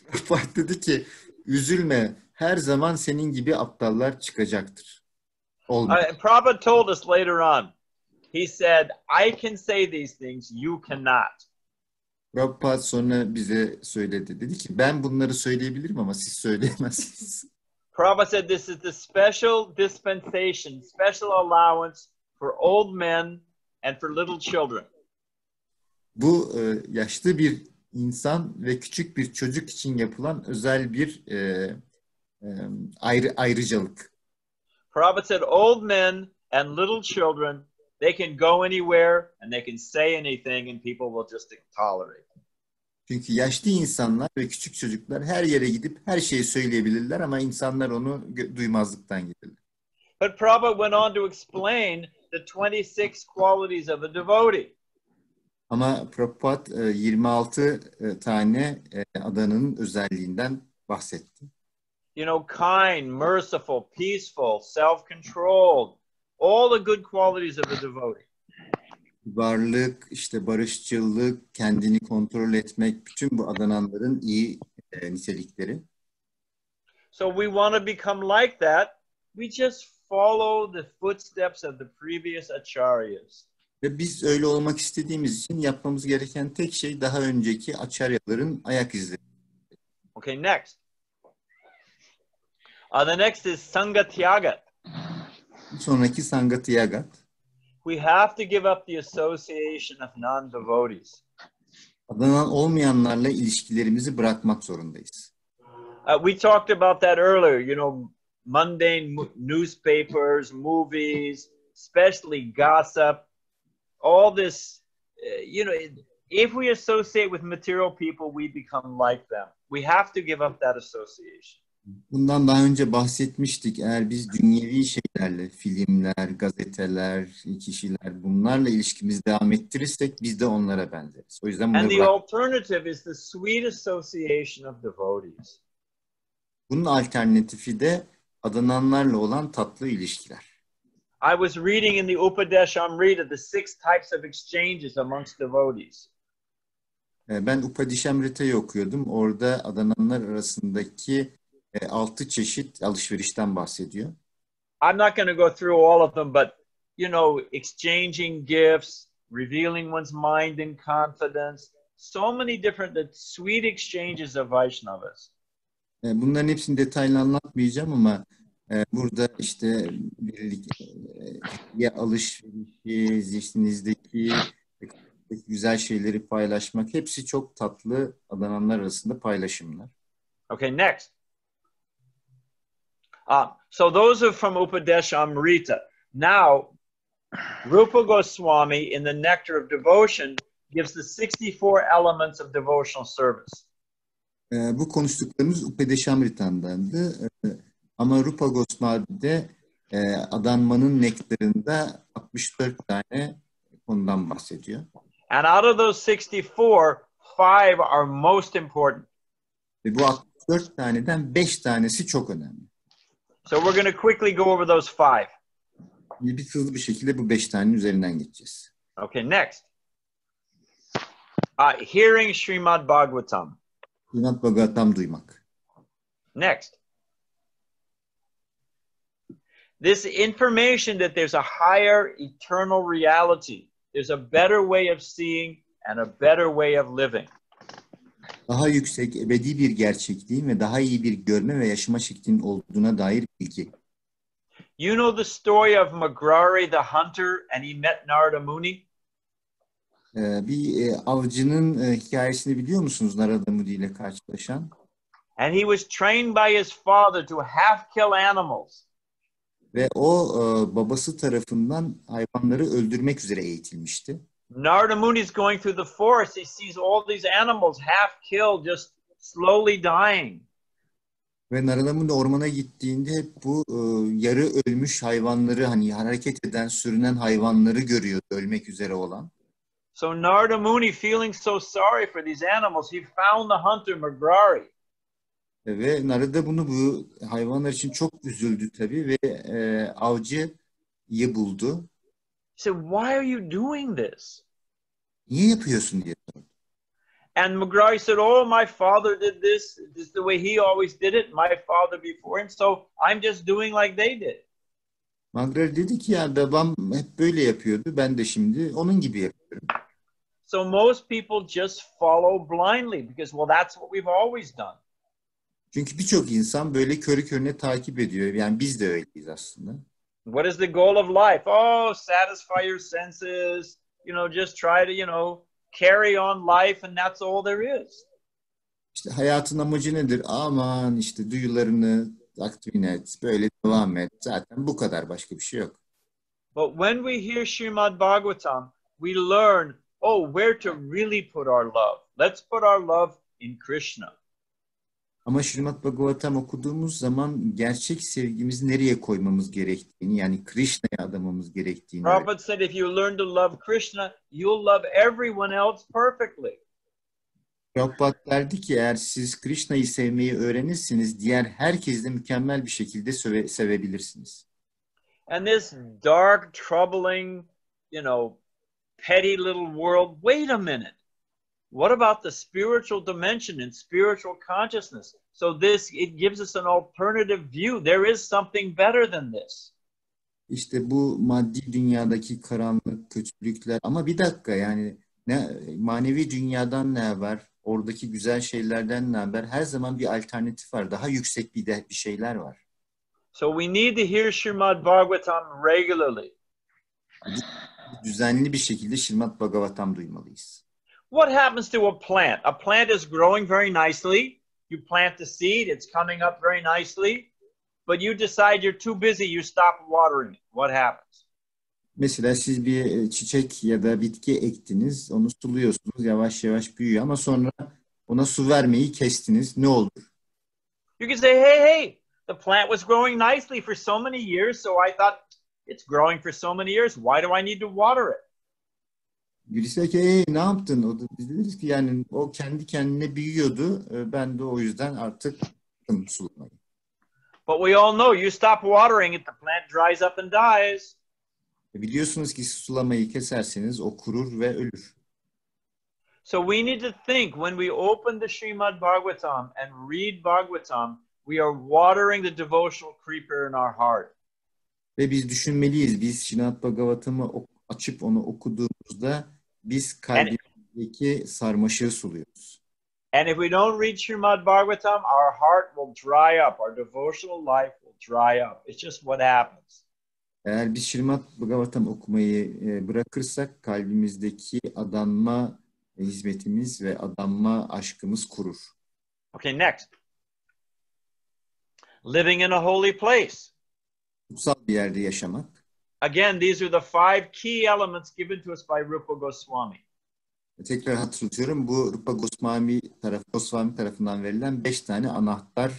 Prabhupada dedi ki, üzülme, her zaman senin gibi aptallar çıkacaktır. Prabhupada told us later on, he said, I can say these things, you cannot. Prabhupada sonra bize söyledi. Dedi ki ben bunları söyleyebilirim ama siz söyleyemezsiniz. Prabhupada said this is the special dispensation, special allowance for old men and for little children. Bu yaşlı bir insan ve küçük bir çocuk için yapılan özel bir ayrıcalık. Prabhupada said old men and little children, they can go anywhere and they can say anything and people will just tolerate. Çünkü yaşlı insanlar ve küçük çocuklar her yere gidip her şeyi söyleyebilirler ama insanlar onu duymazlıktan gelirler. But Prabhupada went on to explain the 26 qualities of a devotee. Ama Prabhupada 26 tane adanın özelliğinden bahsetti. You know, kind, merciful, peaceful, self-controlled, all the good qualities of a devotee. Varlık, işte barışçıllık, kendini kontrol etmek, bütün bu adananların iyi nitelikleri. So we want to become like that. We just follow the footsteps of the previous acharyas. Ve biz öyle olmak istediğimiz için yapmamız gereken tek şey daha önceki acharyaların ayak izleri. Okay, next. The next is Sangatyagat. Sonraki Sangatyagat. We have to give up the association of non-devotees. Adanan olmayanlarla ilişkilerimizi bırakmak zorundayız. We talked about that earlier, you know, mundane newspapers, movies, especially gossip, all this, you know, if we associate with material people, we become like them. We have to give up that association. Bundan daha önce bahsetmiştik. Eğer biz dünyevi şeylerle, filmler, gazeteler, kişiler bunlarla ilişkimizi devam ettirirsek biz de onlara benzeriz. O yüzden And bunları the bırak. alternative is the sweet association of devotees. Bunun alternatifi de adananlarla olan tatlı ilişkiler. I was reading in the Upadeshamrita the 6 types of exchanges amongst devotees. Ben Upadishamrita'yı okuyordum. Orada adananlar arasındaki 6 çeşit alışverişten bahsediyor. I'm not going to go through all of them, but you know, exchanging gifts, revealing one's mind in confidence, so many different sweet exchanges of Vaishnavas. Bunların hepsini detaylı anlatmayacağım ama burada işte alışverişi, zihninizdeki güzel şeyleri paylaşmak hepsi çok tatlı adananlar arasında paylaşımlar. Okay, next. So those are from Upadeshamrita. Now, Rupa Goswami in the Nectar of Devotion gives the 64 elements of devotional service. Bu konuştuklarımız Upadeshamrita'ndandı. Ama Rupa Goswami'de adanmanın nektarında 64 tane konudan bahsediyor. And out of those 64, 5 are most important. Ve bu 64 taneden 5 tanesi çok önemli. So we're going to quickly go over those 5. Şimdi biz hızlı bir şekilde bu 5 tanenin üzerinden geçeceğiz. Okay, next. Hearing Srimad Bhagavatam. Srimad Bhagavatam duymak. Next. This information that there's a higher eternal reality. There's a better way of seeing and a better way of living. Daha yüksek, ebedi bir gerçekliğin ve daha iyi bir görme ve yaşama şeklinin olduğuna dair bilgi. You know the story of Magrari the hunter and he met Narada Muni? Bir avcının hikayesini biliyor musunuz Narada Muni ile karşılaşan? And he was trained by his father to half kill animals. Ve o babası tarafından hayvanları öldürmek üzere eğitilmişti. Narada Muni is going through the forest. He sees all these animals half killed, just slowly dying. Ve Narada Muni ormana gittiğinde hep bu yarı ölmüş hayvanları, hani hareket eden, sürünen hayvanları görüyordu, ölmek üzere olan. So Narada Muni, feeling so sorry for these animals, he found the hunter Magrari. Ve Narada bu hayvanlar için çok üzüldü tabii ve avcıyı buldu. He said, "Why are you doing this?" Niye yapıyorsun diye sordu. And Magrari said, "Oh, my father did this. This is the way he always did it. My father before him. So I'm just doing like they did." Magrari dedi ki ya babam hep böyle yapıyordu. Ben de şimdi onun gibi yapıyorum. So most people just follow blindly because, well, that's what we've always done. Çünkü birçok insan böyle körü körüne takip ediyor. Yani biz de öyleyiz aslında. What is the goal of life? Oh, satisfy your senses. You know, just try to, you know, carry on life and that's all there is. İşte hayatın amacı nedir? Aman işte duyularını tatmin et, böyle devam et. Zaten bu kadar, başka bir şey yok. But when we hear Srimad Bhagavatam, we learn, oh, where to really put our love. Let's put our love in Krishna. Ama Srimad Bhagavatam okuduğumuz zaman gerçek sevgimizi nereye koymamız gerektiğini, yani Krishna'ya adamamız gerektiğini. Prabhupada said if you learn to love Krishna, you'll love everyone else perfectly. Prabhupada derdi ki eğer siz Krishna'yı sevmeyi öğrenirsiniz, diğer herkesi de mükemmel bir şekilde sevebilirsiniz. And this dark, troubling, you know, petty little world, wait a minute. What about the spiritual dimension and spiritual consciousness? So it gives us an alternative view. There is something better than this. İşte bu maddi dünyadaki karanlık, kötülükler. Ama bir dakika, yani manevi dünyadan ne haber? Oradaki güzel şeylerden ne haber? Her zaman bir alternatif var. Daha yüksek bir şeyler var. So we need to hear Srimad Bhagavatam regularly. Düzenli bir şekilde Srimad Bhagavatam duymalıyız. What happens to a plant? A plant is growing very nicely. You plant the seed, it's coming up very nicely. But you decide you're too busy, you stop watering it. What happens? Mesela siz bir çiçek ya da bitki ektiniz, onu suluyorsunuz, yavaş yavaş büyüyor ama sonra ona su vermeyi kestiniz. Ne olur? You can say, hey, hey, the plant was growing nicely for so many years, so I thought it's growing for so many years. Why do I need to water it? Birisi der ki ne yaptın? O da biz de deriz ki yani o kendi kendine büyüyordu. Ben de o yüzden artık sulamayı. But we all know you stop watering it, the plant dries up and dies. Biliyorsunuz ki sulamayı keserseniz o kurur ve ölür. So we need to think when we open the Srimad Bhagavatam and read Bhagavatam, we are watering the devotional creeper in our heart. Ve biz düşünmeliyiz. Biz Srimad Bhagavatam'ı açıp onu okuduğumuzda biz kalbimizdeki sarmaşığı suluyoruz. And if we don't read Srimad Bhagavatam, our heart will dry up. Our devotional life will dry up. It's just what happens. Eğer biz Srimad Bhagavatam okumayı bırakırsak kalbimizdeki adanma hizmetimiz ve adanma aşkımız kurur. Okay, next. Living in a holy place. Kutsal bir yerde yaşamak. Again, these are the 5 key elements given to us by Rupa Goswami. Tekrar hatırlatıyorum. Bu Rupa Goswami tarafından verilen 5 tane anahtar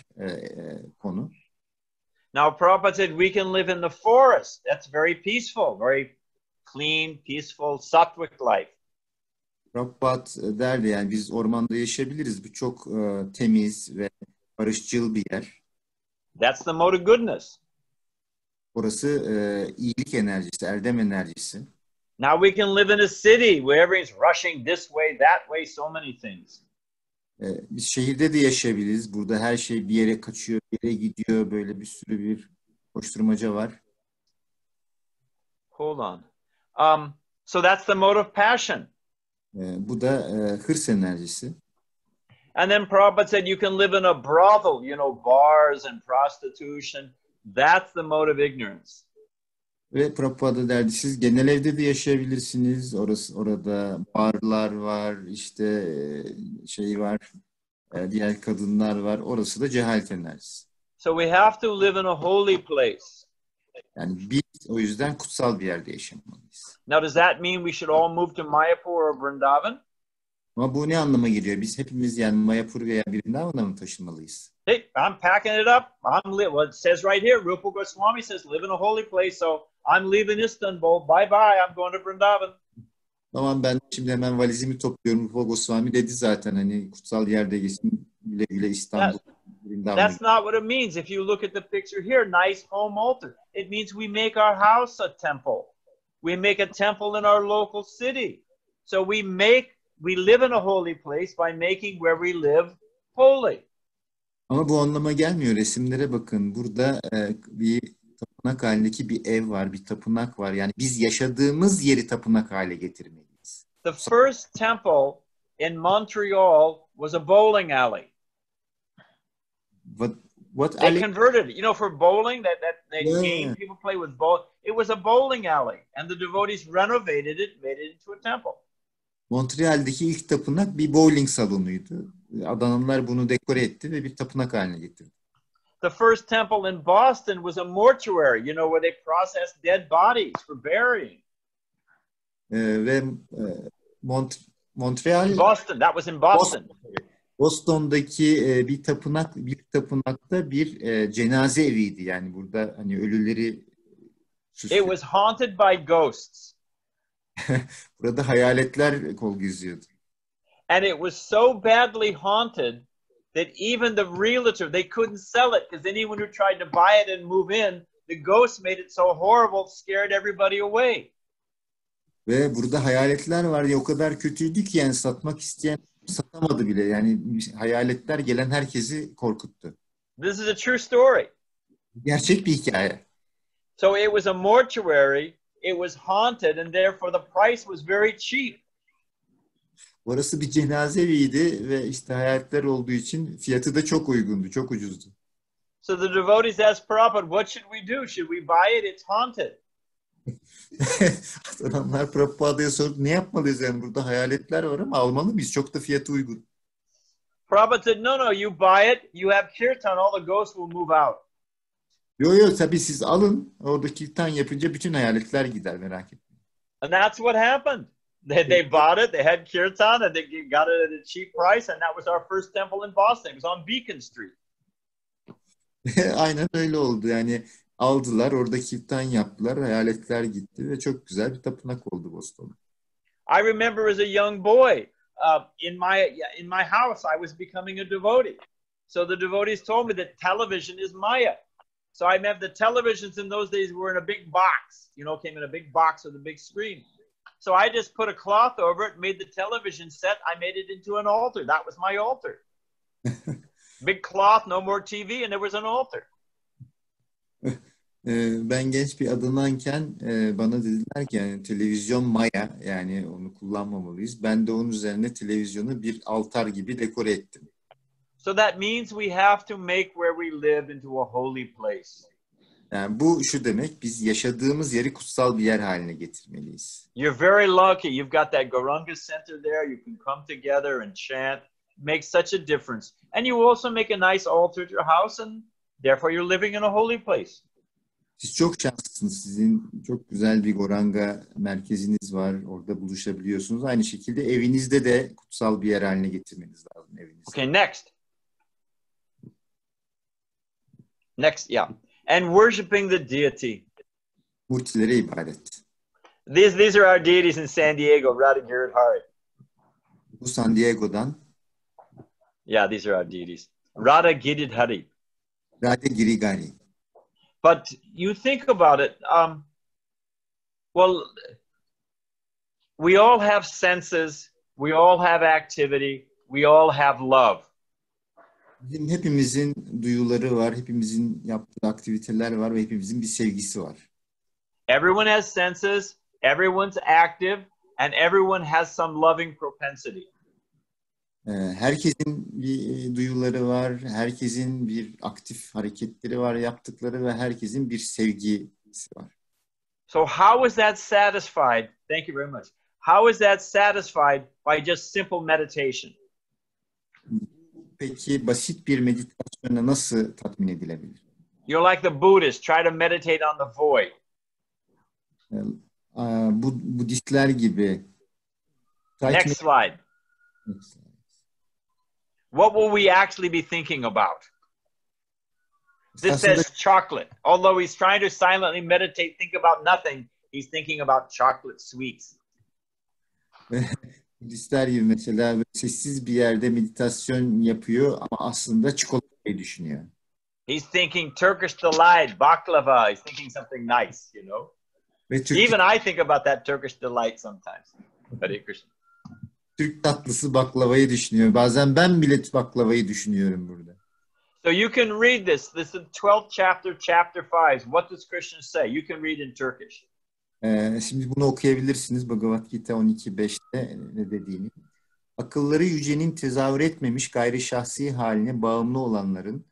konu. Now, Prabhupada said we can live in the forest. That's very peaceful, very clean, peaceful, sattvic life. Prabhupada derdi yani biz ormanda yaşayabiliriz. Bu çok temiz ve barışçıl bir yer. That's the mode of goodness. Orası iyilik enerjisi, erdem enerjisi. Now we can live in a city where everything's rushing this way, that way, so many things. Biz şehirde de yaşayabiliriz. Burada her şey bir yere kaçıyor, bir yere gidiyor. Böyle bir sürü bir koşturmaca var. Hold on. So that's the mode of passion. Bu da hırs enerjisi. And then Prabhupada said you can live in a brothel, you know, bars and prostitution. That's the mode of ignorance. Ve Prabhupada derdi siz genel evde de yaşayabilirsiniz. Orada barlar var, işte şey var, diğer kadınlar var. Orası da cehalet enerjisi. So we have to live in a holy place. Yani biz o yüzden kutsal bir yerde yaşamalıyız. Now does that mean we should all move to Mayapur or Vrindavan? Ama bu ne anlama geliyor? Biz hepimiz yani Mayapur veya Vrindavan'a mı taşınmalıyız? Hey, I'm packing it up. Well, it says right here, Rupa Goswami says, live in a holy place. So I'm leaving Istanbul. Bye bye. I'm going to Vrindavan. Tamam ben şimdi hemen valizimi topluyorum. Rupa Goswami dedi zaten hani kutsal yerde geçsin güle güle İstanbul. That's not what it means. If you look at the picture here, nice home altar. It means we make our house a temple. We make a temple in our local city. So we live in a holy place by making where we live holy. Ama bu anlama gelmiyor. Resimlere bakın. Burada bir tapınak halindeki bir ev var, bir tapınak var. Yani biz yaşadığımız yeri tapınak hale getirmeliyiz. The first temple in Montreal was a bowling alley. What They alley? converted, you know, for bowling, that game people play with bowling. It was a bowling alley, and the devotees renovated it, made it into a temple. Montreal'deki ilk tapınak bir bowling salonuydu. Adanalılar bunu dekore etti ve bir tapınak haline getirdi. The first temple in Boston was a mortuary, you know, where they processed dead bodies for burying. Ve Montreal, Boston, that was in Boston. Boston'daki bir tapınakta bir cenaze eviydi. Yani burada hani ölüleri It was haunted by ghosts. Burada hayaletler kol geziyordu. And it was so badly haunted that even the realtor, they couldn't sell it because anyone who tried to buy it and move in, the ghosts made it so horrible, scared everybody away. Ve burada hayaletler var ya o kadar kötüydü ki yani satmak isteyen satamadı bile. Yani hayaletler gelen herkesi korkuttu. This is a true story. Gerçek bir hikaye. So it was a mortuary, it was haunted, and therefore the price was very cheap. Orası bir cenaze eviydi ve işte hayaletler olduğu için fiyatı da çok uygundu, çok ucuzdu. So the devotees asked Prabhupada, what should we do? Should we buy it? It's haunted. Adamlar Prabhupada'ya sordu, ne yapmalıyız yani burada hayaletler var ama almalı mıyız? Çok da fiyatı uygun. Prabhupada said, no, you buy it, you have kirtan, all the ghosts will move out. Yo tabii siz alın, orada kirtan yapınca bütün hayaletler gider merak etmeyin. And that's what happened. They bought it, they had kirtan, and they got it at a cheap price, and that was our first temple in Boston. It was on Beacon Street. Aynen öyle oldu. Yani aldılar, orada kirtan yaptılar, hayaletler gitti ve çok güzel bir tapınak oldu Boston. I remember as a young boy, in my house, I was becoming a devotee. So the devotees told me that television is Maya. So I remember the televisions in those days were in a big box, came in a big box with a big screen. So I just put a cloth over it, made the television set. I made it into an altar. That was my altar. Big cloth, no more TV, and there was an altar. Ben genç bir adamken bana dediler ki yani televizyon maya, yani onu kullanmamalıyız. Ben de onun üzerine televizyonu bir altar gibi dekore ettim. So that means we have to make where we live into a holy place. Yani bu şu demek, biz yaşadığımız yeri kutsal bir yer haline getirmeliyiz. You're very lucky. You've got that Gauranga center there. You can come together and chant. It makes such a difference. And you also make a nice altar at your house, and therefore you're living in a holy place. Siz çok şanslısınız. Sizin çok güzel bir Goranga merkeziniz var. Orada buluşabiliyorsunuz. Aynı şekilde evinizde de kutsal bir yer haline getirmeniz lazım evinizde. Okay, next. Next, yeah. And worshiping the deity. Murtilere ibadet. These are our deities in San Diego, Radha Giridhari. Bu San Diego'dan Yeah, these are our deities. Radha Giridhari. Radha Girigari. But you think about it, well, we all have senses, we all have activity, we all have love. Hepimizin duyuları var, hepimizin yaptığı aktiviteler var ve hepimizin bir sevgisi var. Everyone has senses, everyone's active, and everyone has some loving propensity. Herkesin bir duyuları var, herkesin bir aktif hareketleri var, yaptıkları ve herkesin bir sevgisi var. So how is that satisfied? Thank you very much. How is that satisfied by just simple meditation? Peki basit bir meditasyonla nasıl tatmin edilebilir? You're like the Buddhist, try to meditate on the void. Bu Budistler gibi. Next slide. What will we actually be thinking about? This says chocolate. Although he's trying to silently meditate, think about nothing, he's thinking about chocolate sweets. Budistler gibi mesela sessiz bir yerde meditasyon yapıyor ama aslında çikolatayı düşünüyor. He's thinking Turkish delight, baklava. He's thinking something nice, Even I think about that Turkish delight sometimes. Hare Krishna. Türk tatlısı baklavayı düşünüyor. Bazen ben bile baklavayı düşünüyorum burada. So you can read this. This is 12th chapter, chapter 5. What does Krishna say? You can read in Turkish. Şimdi bunu okuyabilirsiniz. Bhagavad Gita 12.5'te ne dediğini. Akılları yücenin tezahür etmemiş gayri şahsi haline bağımlı olanların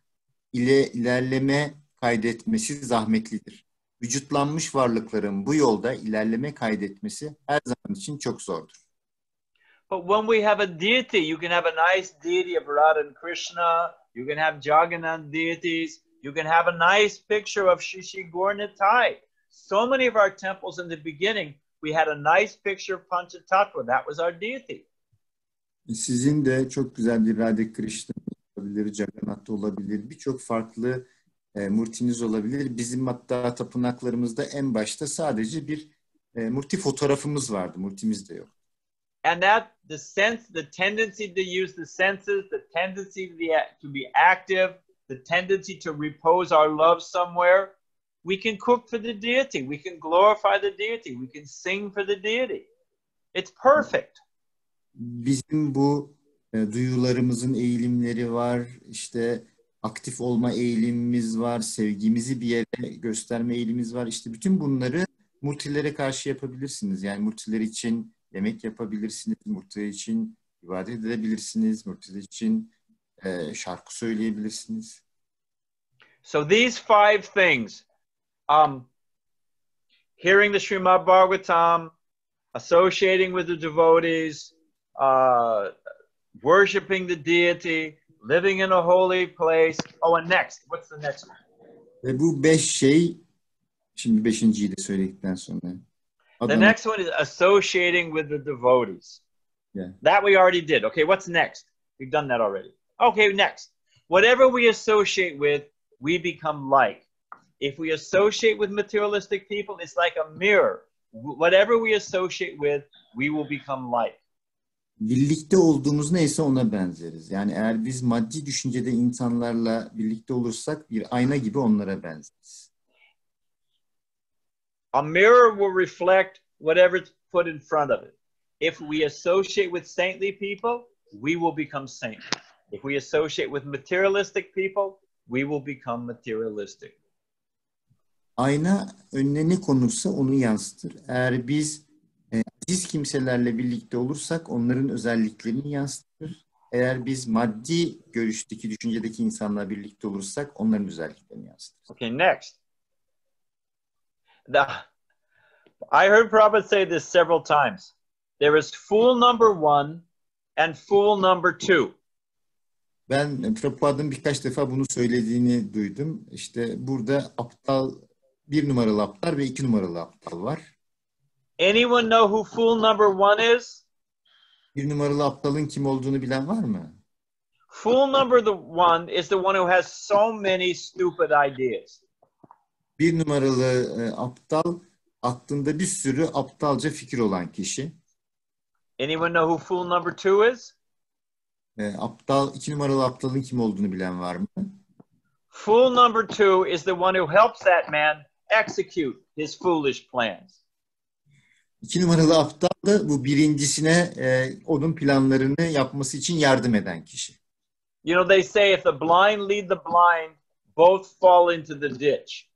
ilerleme kaydetmesi zahmetlidir. Vücutlanmış varlıkların bu yolda ilerleme kaydetmesi her zaman için çok zordur. But when we have a deity, you can have a nice deity of Radha and Krishna. You can have Jagannath deities. You can have a nice picture of Shishi Gornitai. So many of our temples in the beginning, we had a nice picture of Panchatattva. That was our deity. Sizin de çok güzel bir Radha Krishna olabilir, Jagannath olabilir. Birçok farklı murtiniz olabilir. Bizim hatta tapınaklarımızda en başta sadece bir murti fotoğrafımız vardı. Murtimiz de yok. And that the tendency to use the senses, the tendency to be active, the tendency to repose our love somewhere, we can cook for the deity, we can glorify the deity, we can sing for the deity. It's perfect. Bizim bu duyularımızın eğilimleri var, işte aktif olma eğilimimiz var, sevgimizi bir yere gösterme eğilimimiz var. İşte bütün bunları murtilere karşı yapabilirsiniz. Yani murtiler için yemek yapabilirsiniz, murtiler için ibadet edebilirsiniz, murtiler için şarkı söyleyebilirsiniz. So these 5 things, hearing the Srimad Bhagavatam, associating with the devotees, worshiping the deity, living in a holy place. Oh, and next, what's the next one? Ve bu 5 şey, şimdi 5.'yi de söyledikten sonra. The next one is associating with the devotees. Yeah. That we already did. Okay, what's next? We've done that already. Okay, next. Whatever we associate with, we become like. If we associate with materialistic people, it's like a mirror. Whatever we associate with, we will become like. Birlikte olduğumuz neyse ona benzeriz. Yani eğer biz maddi düşüncede insanlarla birlikte olursak bir ayna gibi onlara benzeriz. A mirror will reflect whatever's put in front of it. If we associate with saintly people, we will become saintly. If we associate with materialistic people, we will become materialistic. Ayna önüne ne konursa onu yansıtır. Eğer biz aziz kimselerle birlikte olursak onların özelliklerini yansıtır. Eğer biz maddi görüşteki, düşüncedeki insanlarla birlikte olursak onların özelliklerini yansıtır. Okay, next. I heard Prabhupada say this several times. There is fool number one and fool number two. Ben Prabhupada'nın birkaç defa bunu söylediğini duydum. İşte burada aptal, bir numaralı aptal ve iki numaralı aptal var. Anyone know who fool number one is? Bir numaralı aptalın kim olduğunu bilen var mı? Fool number one is the one who has so many stupid ideas. Bir numaralı aptal, aklında bir sürü aptalca fikir olan kişi. Anyone know who fool number two is? İki numaralı aptalın kim olduğunu bilen var mı? Fool number two is the one who helps that man execute his foolish plans. İki numaralı aptal da bu birincisine onun planlarını yapması için yardım eden kişi. You know, they say if the blind lead the blind, both fall into the ditch.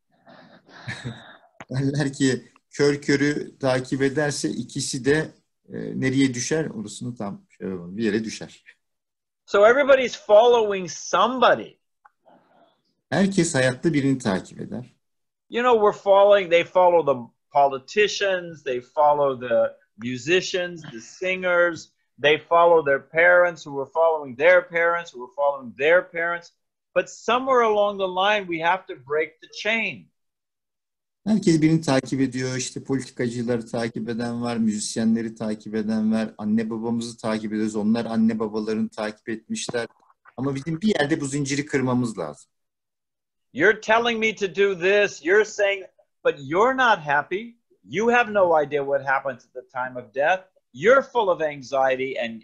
Derler ki kör körü takip ederse ikisi de nereye düşer? Orasını tam bir yere düşer. So everybody's following somebody. Herkes hayatta birini takip eder. You know, they follow the politicians, they follow the musicians, the singers, they follow their parents who were following their parents, who were following their parents. But somewhere along the line, we have to break the chain. Herkes birini takip ediyor. İşte politikacıları takip eden var, müzisyenleri takip eden var, anne babamızı takip ediyoruz. Onlar anne babalarını takip etmişler. Ama bizim bir yerde bu zinciri kırmamız lazım. You're telling me to do this, you're saying, but you're not happy. You have no idea what happens at the time of death. You're full of anxiety and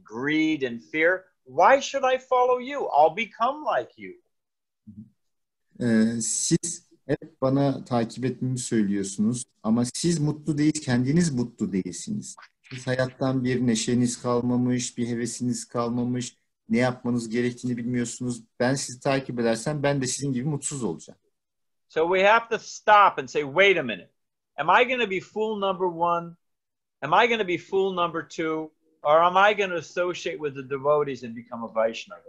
greed and fear. Why should I follow you? I'll become like you. Siz hep bana takip etmemi söylüyorsunuz ama siz mutlu değil, kendiniz mutlu değilsiniz. Siz hayattan bir neşeniz kalmamış, bir hevesiniz kalmamış, ne yapmanız gerektiğini bilmiyorsunuz. Ben sizi takip edersem ben de sizin gibi mutsuz olacağım. So we have to stop and say, wait a minute. Am I going to be fool number one? Am I going to be fool number two? Or am I going to associate with the devotees and become a Vaishnava?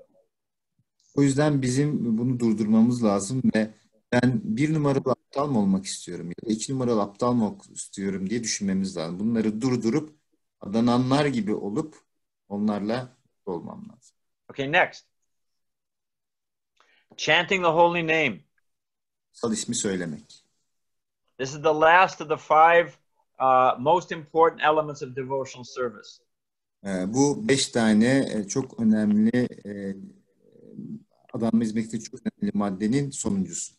O yüzden bizim bunu durdurmamız lazım ve ben bir numaralı aptal mı olmak istiyorum ya da iki numaralı aptal mı olmak istiyorum diye düşünmemiz lazım. Bunları durdurup adananlar gibi olup onlarla olmam lazım. Okay, next. Chanting the holy name. Kutsal ismi söylemek. This is the last of the five most important elements of devotional service. Bu 5 tane çok önemli adanma hizmeti çok önemli maddenin sonuncusu.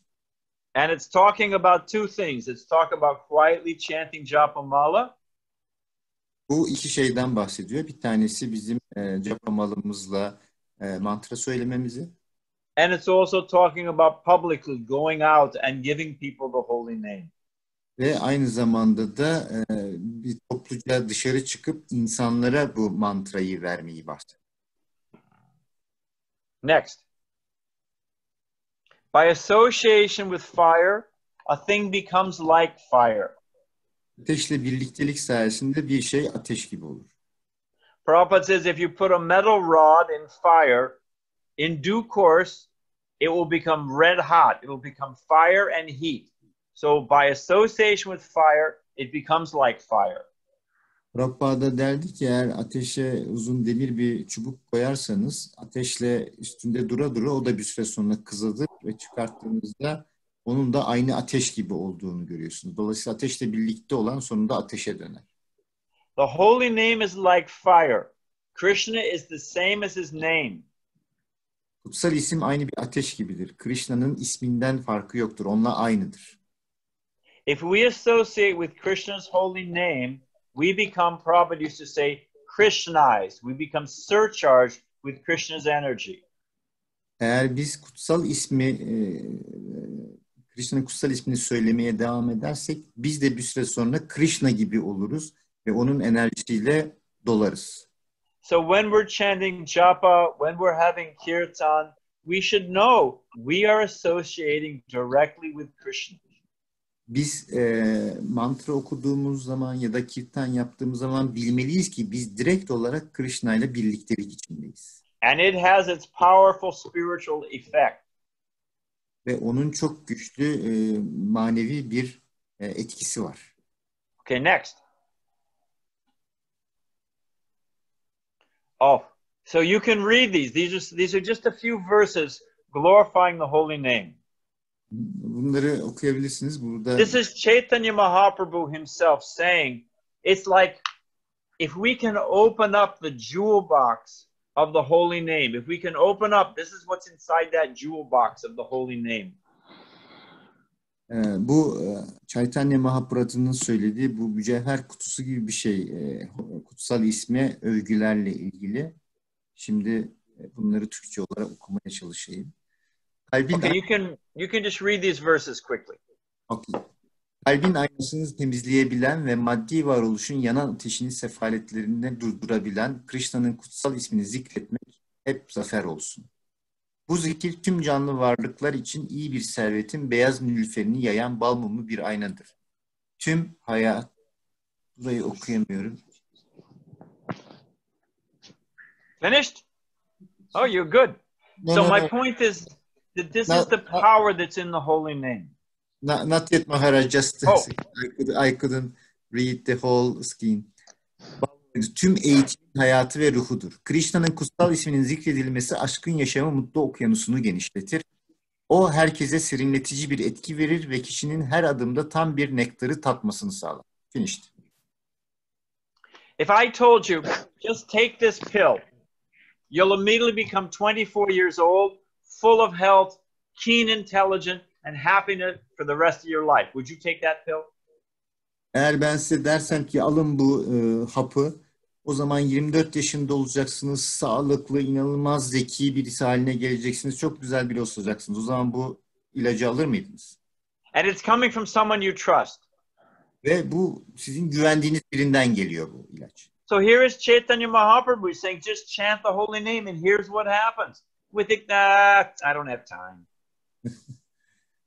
And it's talking about two things. It's talking about quietly chanting Japamala. Bu iki şeyden bahsediyor. Bir tanesi bizim japamalımızla mantra söylememizi. And it's also talking about publicly going out and giving people the holy name. Ve aynı zamanda da bir topluca dışarı çıkıp insanlara bu mantrayı vermeyi bahsediyor. Next. By association with fire, a thing becomes like fire. Ateşle birliktelik sayesinde bir şey ateş gibi olur. Prabhupada says if you put a metal rod in fire, in due course, it will become red hot. It will become fire and heat. So by association with fire, it becomes like fire. Prabhupada derdi ki eğer ateşe uzun demir bir çubuk koyarsanız ateşle üstünde dura dura o da bir süre sonra kızılır ve çıkarttığınızda onun da aynı ateş gibi olduğunu görüyorsunuz. Dolayısıyla ateşle birlikte olan sonunda ateşe döner. The holy name is like fire. Krishna is the same as his name. Kutsal isim aynı bir ateş gibidir. Krishna'nın isminden farkı yoktur. Onunla aynıdır. If we associate with Krishna's holy name, we become, Prabhupada used to say, Krishnized. We become surcharged with Krishna's energy. Eğer biz kutsal ismi, Krishna'nın kutsal ismini söylemeye devam edersek, biz de bir süre sonra Krishna gibi oluruz ve onun enerjisiyle dolarız. So when we're chanting japa, when we're having kirtan, we should know we are associating directly with Krishna. Biz mantra okuduğumuz zaman ya da kirtan yaptığımız zaman bilmeliyiz ki biz direkt olarak Krishna ile birliktelik içindeyiz. And it has its powerful spiritual effect. Ve onun çok güçlü manevi bir etkisi var. Okay, next. Oh, so you can read these. These are just a few verses glorifying the holy name. Bunları okuyabilirsiniz burada. This is Chaitanya Mahaprabhu himself saying, it's like if we can open up the jewel box of the holy name, if we can open up, this is what's inside that jewel box of the holy name. Bu Chaitanya Mahaprabhu'nun söylediği bu mücevher kutusu gibi bir şey. Kutsal isme övgülerle ilgili. Şimdi bunları Türkçe olarak okumaya çalışayım. Okay, you can just read these verses quickly. Okay. Kalbin aynasını temizleyebilen ve maddi varoluşun yanan ateşini sefaletlerinde durdurabilen Krishna'nın kutsal ismini zikretmek hep zafer olsun. Bu zikir tüm canlı varlıklar için iyi bir servetin beyaz nilüferini yayan bal mumu bir aynadır. Tüm hayat... Burayı okuyamıyorum. Finished? Oh, you're good. So my point is that this is the power that's in the holy name. Not yet, Maharaj. Just I couldn't read the whole scheme. Tüm eğitim hayatı ve ruhudur. Krishna'nın kutsal isminin zikredilmesi aşkın yaşamı mutlu okyanusunu genişletir. O herkese serinletici bir etki verir ve kişinin her adımda tam bir nektarı tatmasını sağlar. Finished. If I told you, just take this pill, you'll immediately become 24 years old, full of health, keen intelligence, and happiness for the rest of your life. Would you take that pill? Eğer ben size dersem ki alın bu hapı, o zaman 24 yaşında olacaksınız, sağlıklı, inanılmaz zeki birisi haline geleceksiniz, çok güzel biri olacaksınız. O zaman bu ilacı alır mıydınız? And it's coming from someone you trust. Ve bu sizin güvendiğiniz birinden geliyor bu ilaç. So here is Chaitanya Mahaprabhu saying, just chant the holy name and here's what happens. We think, I don't have time.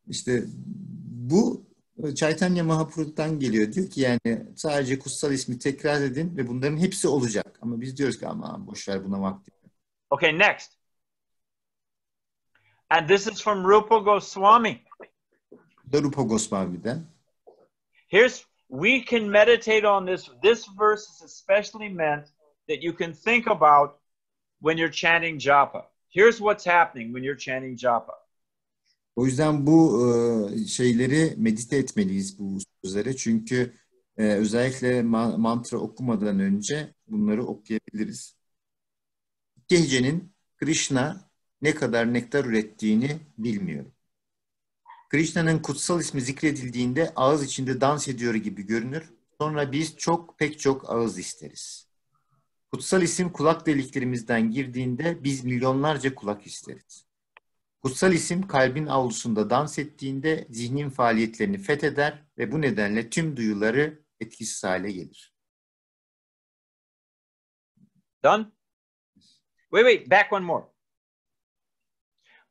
İşte bu Chaitanya Mahaprabhu'dan geliyor. Diyor ki yani sadece kutsal ismi tekrar edin ve bunların hepsi olacak. Ama biz diyoruz ki aman boşver buna vakti. Okay, next. And this is from Rupa Goswami. Rupa Goswami'den. We can meditate on this. This verse is especially meant that you can think about when you're chanting japa. Here's what's happening when you're chanting japa. O yüzden bu şeyleri medite etmeliyiz, bu sözlere. Çünkü özellikle mantra okumadan önce bunları okuyabiliriz. Gecenin Krishna ne kadar nektar ürettiğini bilmiyorum. Krishna'nın kutsal ismi zikredildiğinde ağız içinde dans ediyor gibi görünür. Sonra biz pek çok ağız isteriz. Kutsal isim kulak deliklerimizden girdiğinde biz milyonlarca kulak isteriz. Kutsal isim kalbin avlusunda dans ettiğinde zihnin faaliyetlerini fetheder ve bu nedenle tüm duyuları etkisiz hale gelir. Done? Wait, back one more.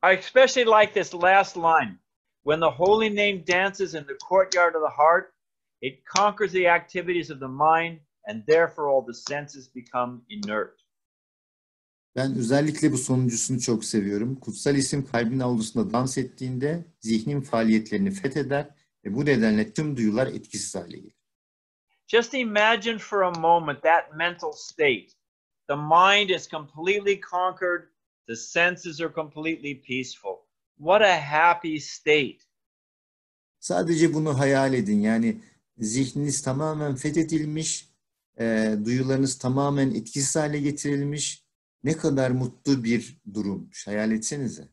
I especially like this last line. When the holy name dances in the courtyard of the heart, it conquers the activities of the mind, and therefore all the senses become inert. Ben özellikle bu sonuncusunu çok seviyorum. Kutsal isim kalbin avlusunda dans ettiğinde zihnin faaliyetlerini fetheder ve bu nedenle tüm duyular etkisiz hale gelir. Just imagine for a moment that mental state. The mind is completely conquered. The senses are completely peaceful. What a happy state. Sadece bunu hayal edin. Yani zihniniz tamamen fethedilmiş, duyularınız tamamen etkisiz hale getirilmiş. Ne kadar mutlu bir durum. Hayal etsenize.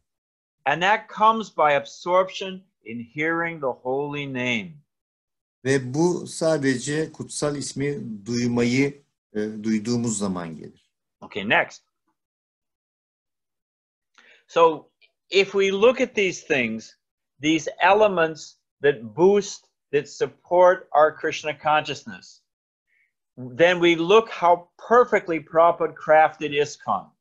And that comes by absorption in hearing the holy name. Ve bu sadece kutsal ismi duyduğumuz zaman gelir. Okay, next. So if we look at these things, these elements that boost, that support our Krishna consciousness, then we look how perfectly Prabhupada crafted ISKCON.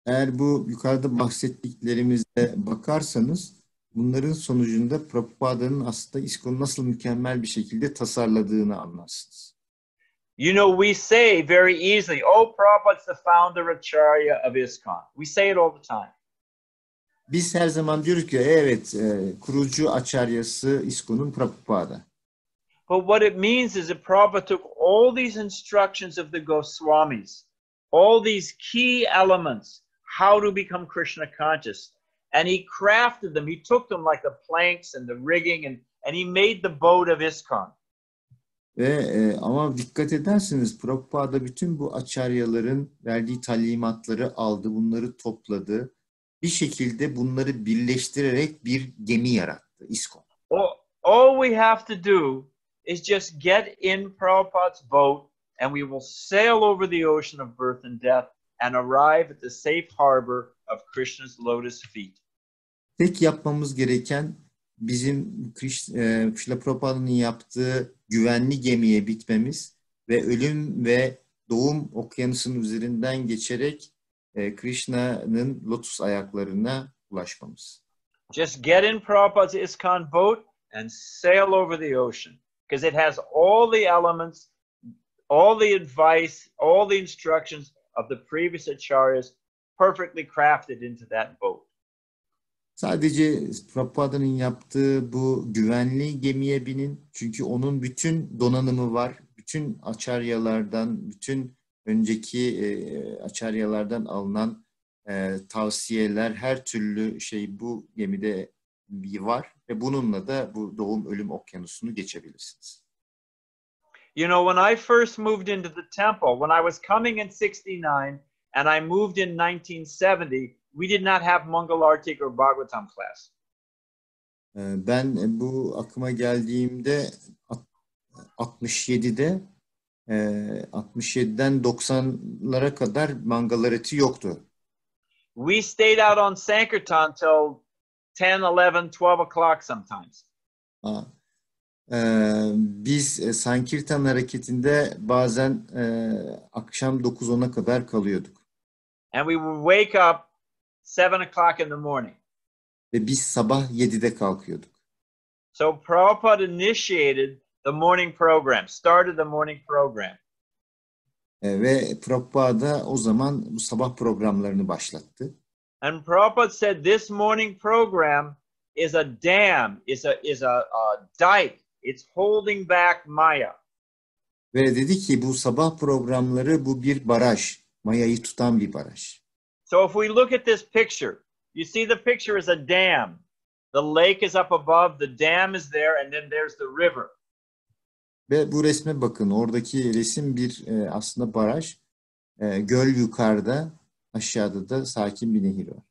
Eğer bu yukarıda bahsettiklerimize bakarsanız bunların sonucunda Prabhupada'nın aslında ISKCON'u nasıl mükemmel bir şekilde tasarladığını anlarsınız. You know, we say very easily, oh, Prabhupada's the founder acharya of ISKCON. We say it all the time. Biz her zaman diyoruz ki evet, kurucu acharyası ISKCON'un Prabhupada. But what it means is that Prabhupada took all these instructions of the Goswamis, all these key elements, how to become Krishna conscious, and he crafted them. He took them like the planks and the rigging, and he made the boat of ISKCON. Ve ama dikkat ederseniz Prabhupada bütün bu acharyaların verdiği talimatları aldı, bunları topladı. Bir şekilde bunları birleştirerek bir gemi yarattı, ISKCON. All we have to do is just get in Prabhupada's boat and we will sail over the ocean of birth and death and arrive at the safe harbor of Krishna's lotus feet. Tek yapmamız gereken bizim Srila Prabhupa'nın yaptığı güvenli gemiye bitmemiz ve ölüm ve doğum okyanusunun üzerinden geçerek Krishna'nın lotus ayaklarına ulaşmamız. Just get in Prabhupada's ISKCON boat and sail over the ocean because it has all the elements, all the advice, all the instructions of the previous acharyas perfectly crafted into that boat. Sadece Prabhupada'nın yaptığı bu güvenli gemiye binin. Çünkü onun bütün donanımı var. Bütün acharyalardan, bütün önceki acharyalardan alınan tavsiyeler, her türlü şey bu gemide var. Ve bununla da bu doğum ölüm okyanusunu geçebilirsiniz. You know, when I first moved into the temple, when I was coming in 69 and I moved in 1970, we did not have Mangal Artik or Bhagavatam class. Ben bu akıma geldiğimde 67'de 67'den 90'lara kadar Mangal Arati yoktu. We stayed out on Sankirtan till 10, 11, 12 o'clock sometimes. Biz Sankirtan hareketinde bazen akşam 9-10'a kadar kalıyorduk. And we would wake up 7 o'clock in the morning. Ve biz sabah 7'de kalkıyorduk. So Prabhupada initiated the morning program, started the morning program. Ve Prabhupada o zaman bu sabah programlarını başlattı. And Prabhupada said this morning program is a dam, is a dike. It's holding back Maya. Ve dedi ki bu sabah programları bu bir baraj, Maya'yı tutan bir baraj. So if we look at this picture, you see the picture is a dam. The lake is up above, the dam is there, and then there's the river. Ve bu resme bakın, oradaki resim bir aslında baraj. Göl yukarıda, aşağıda da sakin bir nehir var.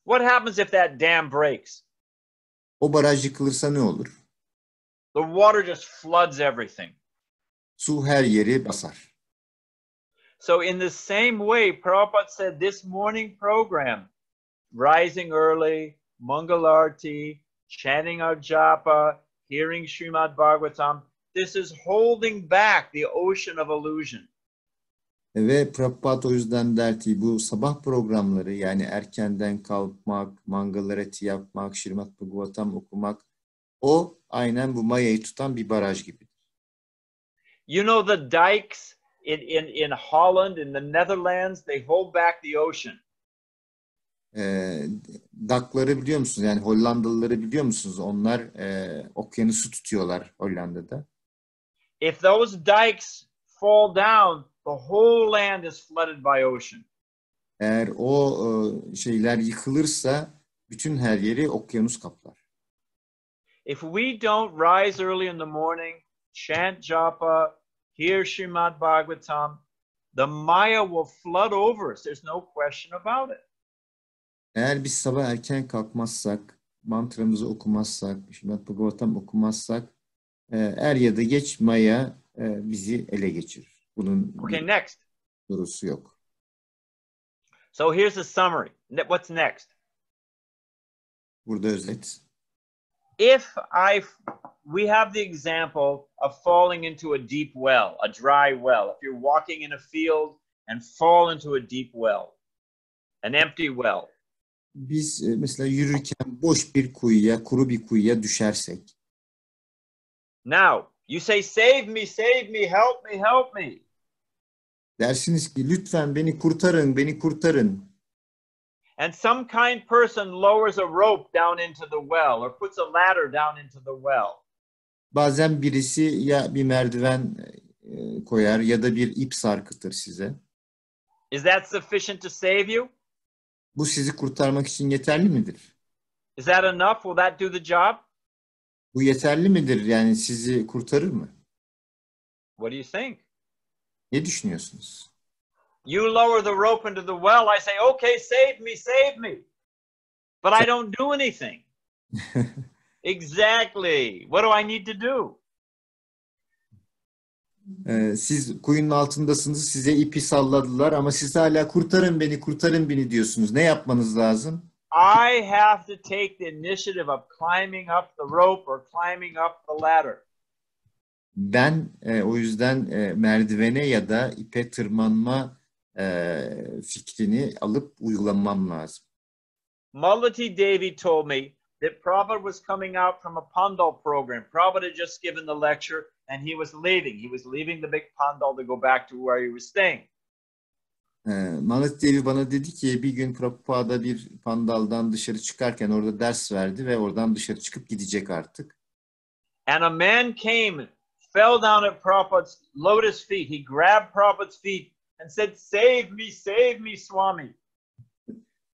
What happens if that dam breaks? O baraj yıkılırsa ne olur? The water just floods everything. Su her yeri basar. So in the same way, Prabhupada said this morning program, rising early, Mangalarti, chanting our japa, hearing Srimad Bhagavatam, this is holding back the ocean of illusion. Ve Prabhupada o yüzden der ki bu sabah programları, yani erkenden kalkmak, Mangalarati yapmak, Srimad Bhagavatam okumak, o aynen bu Maya'yı tutan bir baraj gibi. You know the dikes in Holland, in the Netherlands, they hold back the ocean. Dakları biliyor musunuz? Yani Hollandalıları biliyor musunuz? Onlar okyanusu tutuyorlar Hollanda'da. If those dikes fall down, the whole land is flooded by ocean. Eğer o şeyler yıkılırsa bütün her yeri okyanus kaplar. If we don't rise early in the morning, chant japa, hear Srimad Bhagavatam, the Maya will flood over us. There's no question about it. Eğer biz sabah erken kalkmazsak, mantramızı okumazsak, Śrīmad Bhagavatam okumazsak, er ya da geç Maya bizi ele geçirir. Bunun Okay, next. sorusu yok. So here's a summary. What's next? Burada özet. We have the example of falling into a deep well, a dry well. If you're walking in a field and fall into a deep well, an empty well. Biz mesela yürürken boş bir kuyuya, kuru bir kuyuya düşersek. Now, you say, save me, help me, help me. Dersiniz ki lütfen beni kurtarın, beni kurtarın. And some kind person lowers a rope down into the well or puts a ladder down into the well. Bazen birisi ya bir merdiven koyar ya da bir ip sarkıtır size. Is that sufficient to save you? Bu sizi kurtarmak için yeterli midir? Is that enough? Will that do the job? Bu yeterli midir? Yani sizi kurtarır mı? What do you think? Ne düşünüyorsunuz? You lower the rope into the well, I say, okay, save me, save me. But I don't do anything. Exactly. What do I need to do? Siz kuyunun altındasınız, size ipi salladılar ama siz hala kurtarın beni diyorsunuz. Ne yapmanız lazım? I have to take the initiative of climbing up the rope or climbing up the ladder. Ben o yüzden merdivene ya da ipe tırmanma fikrini alıp uygulamam lazım. Malati Devi told me that Prabhupada was coming out from a Pandal program. Prabhupada had just given the lecture and he was leaving. He was leaving the big Pandal to go back to where he was staying. Malati Devi bana dedi ki bir gün Prabhupada bir pandaldan dışarı çıkarken orada ders verdi ve oradan dışarı çıkıp gidecek artık. And a man came, fell down at Prabhupada's lotus feet. He grabbed Prabhupada's feet and said, save me, Swami.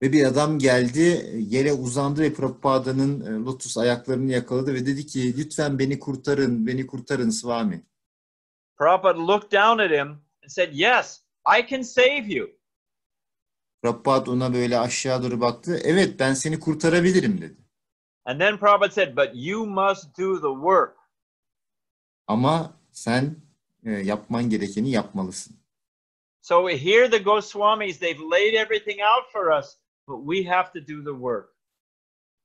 Ve bir adam geldi, yere uzandı ve Prabhupada'nın lotus ayaklarını yakaladı ve dedi ki lütfen beni kurtarın Svami. Prabhupada looked down at him and said, yes, I can save you. Prabhupada ona böyle aşağı doğru baktı. Evet, ben seni kurtarabilirim dedi. And then Prabhupada said, but you must do the work. Ama sen yapman gerekeni yapmalısın. So here the Goswamis, they've laid everything out for us, but we have to do the work.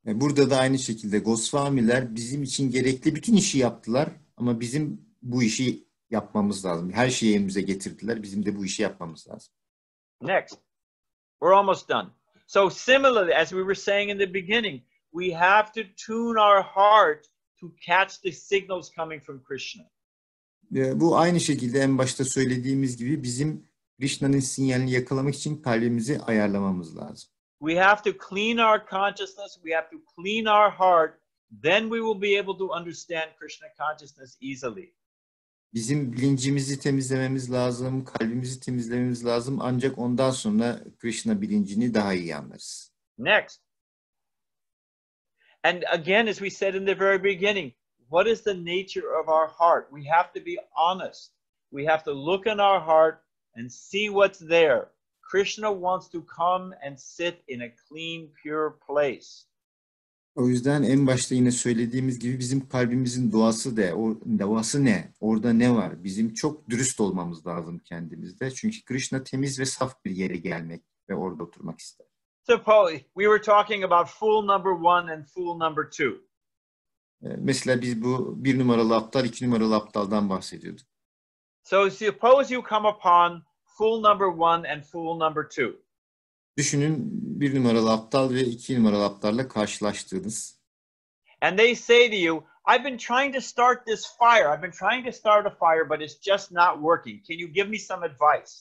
Burada da aynı şekilde Gosvamiler bizim için gerekli bütün işi yaptılar ama bizim bu işi yapmamız lazım. Her şeyi elimize getirdiler. Bizim de bu işi yapmamız lazım. Next. We're almost done. So similarly, as we were saying in the beginning, we have to tune our heart to catch the signals coming from Krishna. Bu aynı şekilde en başta söylediğimiz gibi bizim Krishna'nın sinyalini yakalamak için kalbimizi ayarlamamız lazım. We have to clean our consciousness, we have to clean our heart, then we will be able to understand Krishna consciousness easily. Bizim bilincimizi temizlememiz lazım, kalbimizi temizlememiz lazım. Ancak ondan sonra Krishna bilincini daha iyi anlarız. Next. And again, as we said in the very beginning, what is the nature of our heart? We have to be honest. We have to look in our heart and see what's there. Krishna wants to come and sit in a clean, pure place. O yüzden en başta yine söylediğimiz gibi bizim kalbimizin doğası ne? Orada ne var? Bizim çok dürüst olmamız lazım kendimizde. Çünkü Krishna temiz ve saf bir yere gelmek ve orada oturmak ister. Suppose we were talking about fool number 1 and fool number 2. Mesela biz bu 1 numaralı aptal, 2 numaralı aptaldan bahsediyorduk. So suppose you come upon fool number 1 and fool number 2. Düşünün 1 numaralı aptal ve 2 numaralı aptalla karşılaştığınız. And they say to you, I've been trying to start this fire. I've been trying to start a fire, but it's just not working. Can you give me some advice?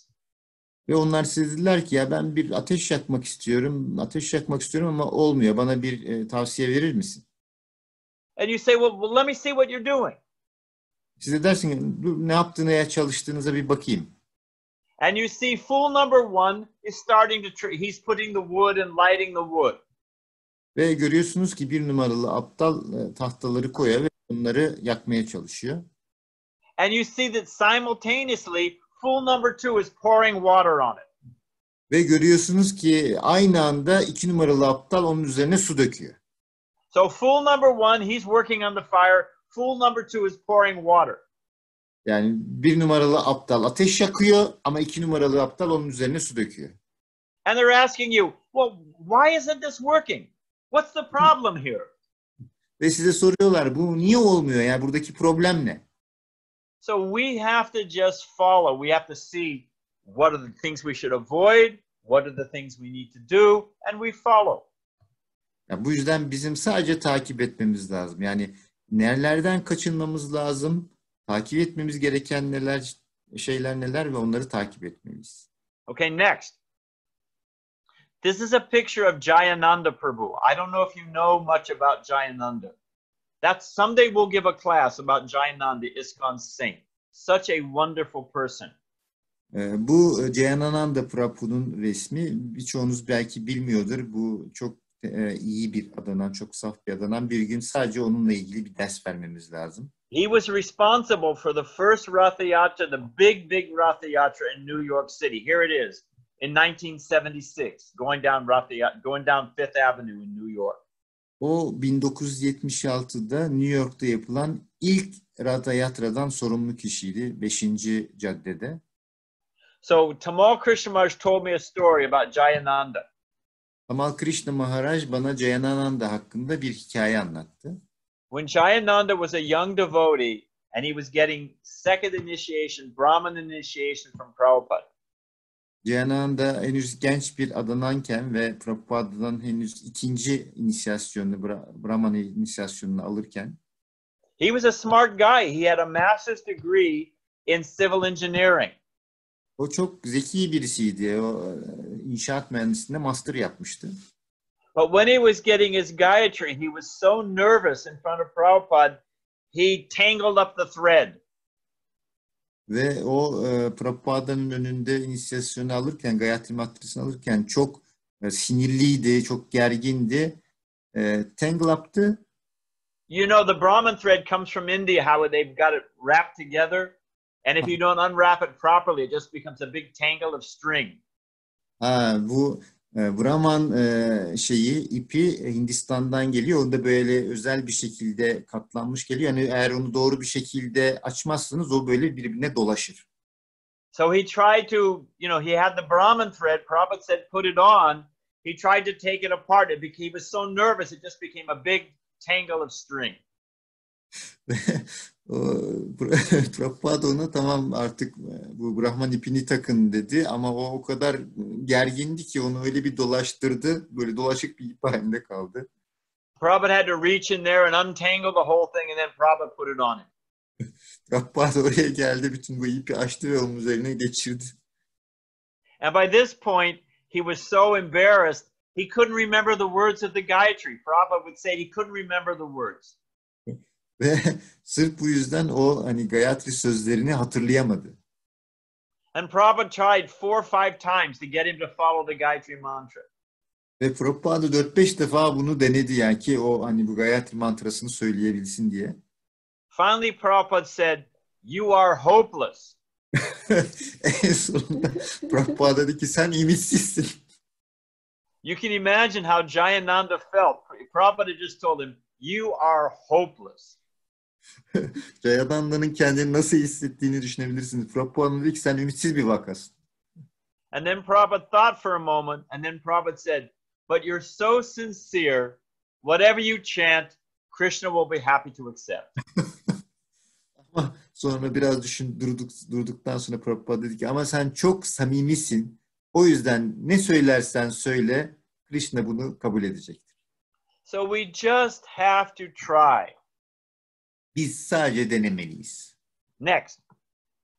Ve onlar size dediler ki ya ben bir ateş yakmak istiyorum. Ateş yakmak istiyorum ama olmuyor. Bana bir tavsiye verir misin? And you say, well, let me see what you're doing. Siz de dersin ki ne yaptığına çalıştığınıza bir bakayım. And you see fool number 1 is starting to, he's putting the wood and lighting the wood. Ve görüyorsunuz ki 1 numaralı aptal tahtaları koyuyor ve onları yakmaya çalışıyor. And you see that simultaneously fool number two is pouring water on it. Ve görüyorsunuz ki aynı anda 2 numaralı aptal onun üzerine su döküyor. So fool number one, he's working on the fire. Fool number two is pouring water. Yani 1 numaralı aptal ateş yakıyor ama 2 numaralı aptal onun üzerine su döküyor. And they're asking you, well, why isn't this working? What's the problem here? Ve size soruyorlar bu niye olmuyor? Yani buradaki problem ne? So we have to just follow. We have to see what are the things we should avoid, what are the things we need to do, and we follow. Yani bu yüzden bizim sadece takip etmemiz lazım. Yani nelerden kaçınmamız lazım, takip etmemiz gereken neler, şeyler neler ve onları takip etmeliyiz. Okay, next. This is a picture of Jayananda Prabhu. I don't know if you know much about Jayananda. That's someday we'll give a class about Jayananda, ISKCON saint. Such a wonderful person. Bu Jayananda Prabhu'nun resmi. Birçoğunuz belki bilmiyordur. Bu çok iyi bir adanan, çok saf bir adanan. Bir gün sadece onunla ilgili bir ders vermemiz lazım. He was responsible for the first Ratha Yatra, the big Ratha Yatra in New York City. Here it is in 1976, going down Fifth Avenue in New York. O 1976'da New York'ta yapılan ilk Ratha Yatra'dan sorumlu kişiydi. 5. caddede. So Tamal Krishna Maharaj told me a story about Jayananda. Tamal Krishna Maharaj bana Jayananda hakkında bir hikaye anlattı. When Jayananda was a young devotee and he was getting second initiation, Brahman initiation from Prabhupada. Jayananda henüz genç bir adananken ve Prabhupada'dan henüz 2. inisiyasyonunu, Brahman inisiyasyonunu alırken He was a smart guy. He had a master's degree in civil engineering. o çok zeki birisiydi. O inşaat mühendisliğinde master yapmıştı. But when he was getting his Gayatri, he was so nervous in front of Prabhupada, he tangled up the thread. Ve o Prabhupada'nın önünde inisiyasyonu alırken, Gayatri Mantrasını alırken çok sinirliydi, çok gergindi. Tangle up'tı. You know, the Brahman thread comes from India, how they've got it wrapped together. And if you don't unwrap it properly, it just becomes a big tangle of string. Bu Brahman ipi Hindistan'dan geliyor. O da böyle özel bir şekilde katlanmış geliyor. Yani eğer onu doğru bir şekilde açmazsanız o böyle birbirine dolaşır. So he tried to, he had the Brahman thread. Prabhupada said, put it on. He tried to take it apart. He was so nervous, it just became a big tangle of string. Prabhupada ona tamam artık bu Brahman ipini takın dedi ama o kadar gergindi ki onu öyle bir dolaştırdı. Böyle dolaşık bir ip halinde kaldı. Prabhupada had to reach in there and untangle the whole thing and then Prabhupada put it on it. Prabhupada oraya geldi, bütün bu ipi açtı ve onun üzerine geçirdi. And by this point, he was so embarrassed, he couldn't remember the words of the Gayatri. Prabhupada would say he couldn't remember the words. Ve sırf bu yüzden o Gayatri sözlerini hatırlayamadı. And Prabhupada tried 4 or 5 times to get him to follow the Gayatri mantra. Ve Prabhupada 4-5 defa bunu denedi yani ki o bu Gayatri mantrasını söyleyebilsin diye. Finally Prabhupada said, "You are hopeless." En sonunda Prabhupada dedi ki sen ümitsizsin. You can imagine how Jayananda felt. Prabhupada just told him, "You are hopeless." Jayananda'nın kendini nasıl hissettiğini düşünebilirsiniz. Prabhupada dedi ki sen ümitsiz bir vakasın. And then Prabhupada thought for a moment, and then Prabhupada said, "But you're so sincere, whatever you chant, Krishna will be happy to accept." Ama sonra biraz durduktan sonra Prabhupada dedi ki ama sen çok samimisin. O yüzden ne söylersen söyle, Krishna bunu kabul edecektir. So we just have to try. Biz sadece denemeliyiz. Next.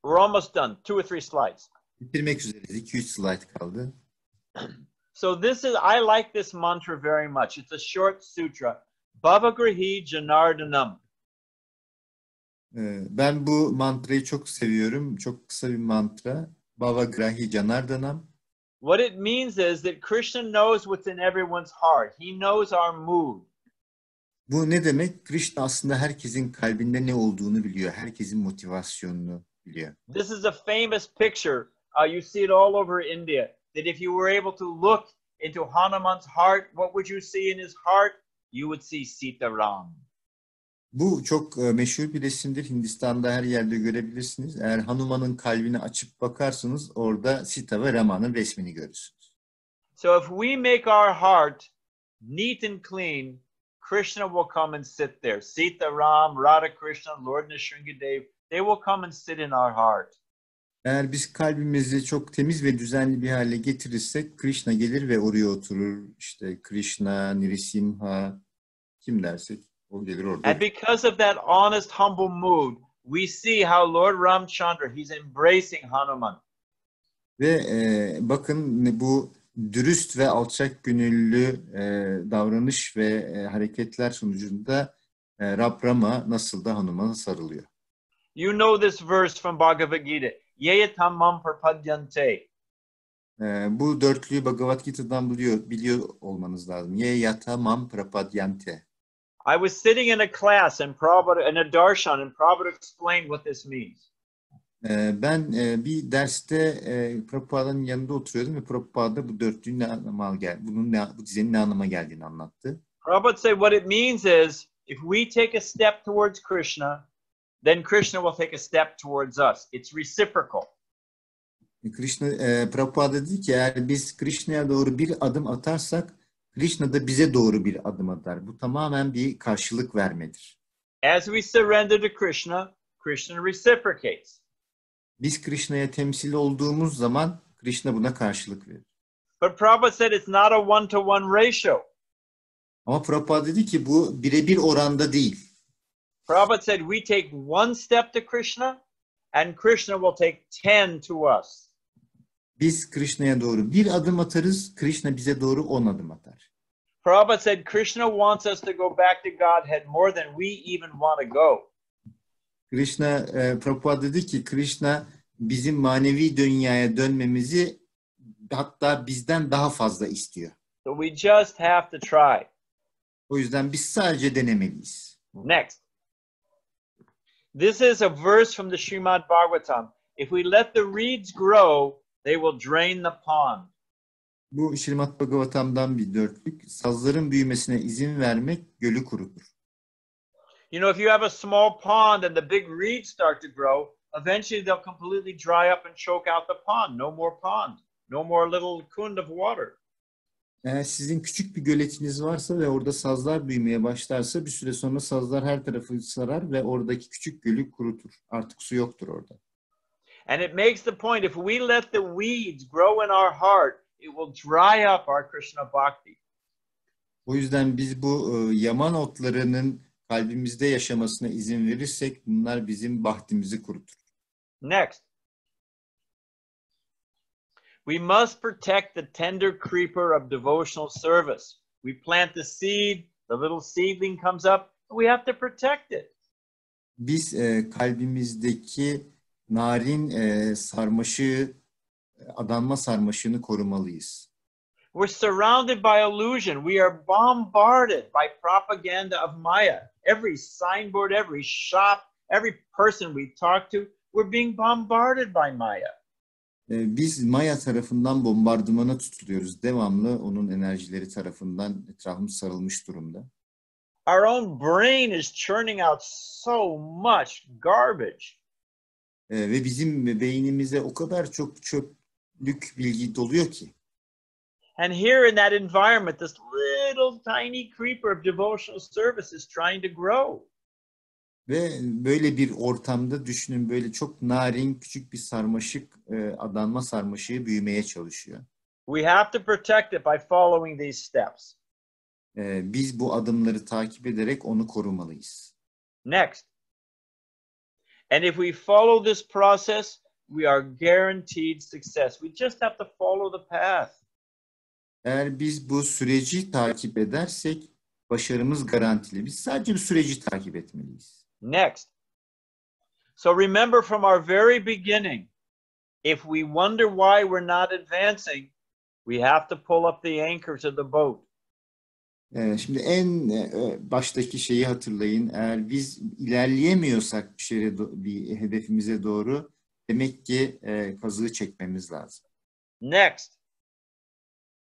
We're almost done. 2 or 3 slides. Bitirmek üzereyiz. 2-3 slide kaldı. So I like this mantra very much. It's a short sutra. Bhavagrihi Janardanam. Ben bu mantrayı çok seviyorum. Çok kısa bir mantra. Bhavagrahi Janardanam. What it means is that Krishna knows what's in everyone's heart. He knows our mood. Bu ne demek? Krishna aslında herkesin kalbinde ne olduğunu biliyor. Herkesin motivasyonunu, biliyor. This is a famous picture. You see it all over India. That if you were able to look into Hanuman's heart, what would you see in his heart? You would see Sita Ram. Bu çok meşhur bir resimdir. Hindistan'da her yerde görebilirsiniz. Eğer Hanuman'ın kalbini açıp bakarsanız orada Sita ve Rama'nın resmini görürsünüz. So if we make our heart neat and clean, Krishna will come and sit there. Sita Ram, Radha Krishna, Lord Nrsimhadev, they will come and sit in our heart. Eğer biz kalbimizi çok temiz ve düzenli bir hale getirirsek Krishna gelir ve oraya oturur. İşte Krishna, Nrisimha, kim dersek o gelir orada. And because of that honest, humble mood, we see how Lord Ramchandra, he's embracing Hanuman. Ve bakın bu dürüst ve alçak gönüllü davranış ve hareketler sonucunda Rab Rama nasıl da Hanuman'a sarılıyor. You know this verse from Bhagavad Gita. Yeyatamam prapadyante. Bu dörtlüyü Bhagavad Gita'dan biliyor olmanız lazım. Yeyatamam prapadyante. I was sitting in a class in Prabhupada, in a darshan, and Prabhupada explained what this means. Ben bir derste Prabhupada'nın yanında oturuyordum ve Prabhupada bu dörtlüğün ne anlama bu dizenin ne anlama geldiğini anlattı. Prabhupada said what it means is if we take a step towards Krishna, then Krishna will take a step towards us. It's reciprocal. Prabhupada dedi ki eğer biz Krishna'ya doğru bir adım atarsak Krishna da bize doğru bir adım atar. Bu tamamen bir karşılık vermedir. As we surrender to Krishna, Krishna reciprocates. Biz Krishna'ya temsil olduğumuz zaman Krishna buna karşılık verir. But Prabhupada said it's not a one-to-one ratio. Ama Prabhupada dedi ki bu birebir oranda değil. Prabhupada said we take one step to Krishna and Krishna will take 10 to us. Biz Krishna'ya doğru bir adım atarız, Krishna bize doğru 10 adım atar. Prabhupada said Krishna wants us to go back to Godhead more than we even want to go. Prabhupada dedi ki Krishna bizim manevi dünyaya dönmemizi hatta bizden daha fazla istiyor. So we just have to try. O yüzden biz sadece denemeliyiz. Next. This is a verse from the Srimad Bhagavatam. If we let the reeds grow, they will drain the pond. Bu Srimad Bhagavatam'dan bir dörtlük. Sazların büyümesine izin vermek gölü kurutur. You know, if you have a small pond and the big reeds start to grow, eventually they'll completely dry up and choke out the pond. No more pond. No more little kund of water. Eğer sizin küçük bir göletiniz varsa ve orada sazlar büyümeye başlarsa bir süre sonra sazlar her tarafı sarar ve oradaki küçük gölü kurutur. Artık su yoktur orada. And it makes the point, if we let the weeds grow in our heart, it will dry up our Krishna bhakti. O yüzden biz bu yaman otlarının kalbimizde yaşamasına izin verirsek bunlar bizim bahtimizi kurutur. Next. We must protect the tender creeper of devotional service. We plant the seed, the little seedling comes up, we have to protect it. Biz kalbimizdeki narin sarmaşığı, adanma sarmaşığını korumalıyız. We're surrounded by illusion. We are bombarded by propaganda of Maya. Every signboard, every shop, every person we talk to, we're being bombarded by Maya. Biz Maya tarafından bombardımana tutuluyoruz. Devamlı onun enerjileri tarafından etrafımız sarılmış durumda. Our own brain is churning out so much garbage. Ve bizim beynimize o kadar çok çöplük bilgi doluyor ki. And here in that environment, this little tiny creeper of devotional service is trying to grow. Ve böyle bir ortamda düşünün böyle çok narin küçük bir sarmaşık, adanma sarmaşığı büyümeye çalışıyor. We have to protect it by following these steps. Biz bu adımları takip ederek onu korumalıyız. Next. And if we follow this process, we are guaranteed success. We just have to follow the path. Eğer biz bu süreci takip edersek başarımız garantili. Biz sadece bu süreci takip etmeliyiz. Next. So remember from our very beginning, if we wonder why we're not advancing, we have to pull up the anchor to the boat. Şimdi en baştaki şeyi hatırlayın. Eğer biz ilerleyemiyorsak bir hedefimize doğru demek ki kazığı çekmemiz lazım. Next.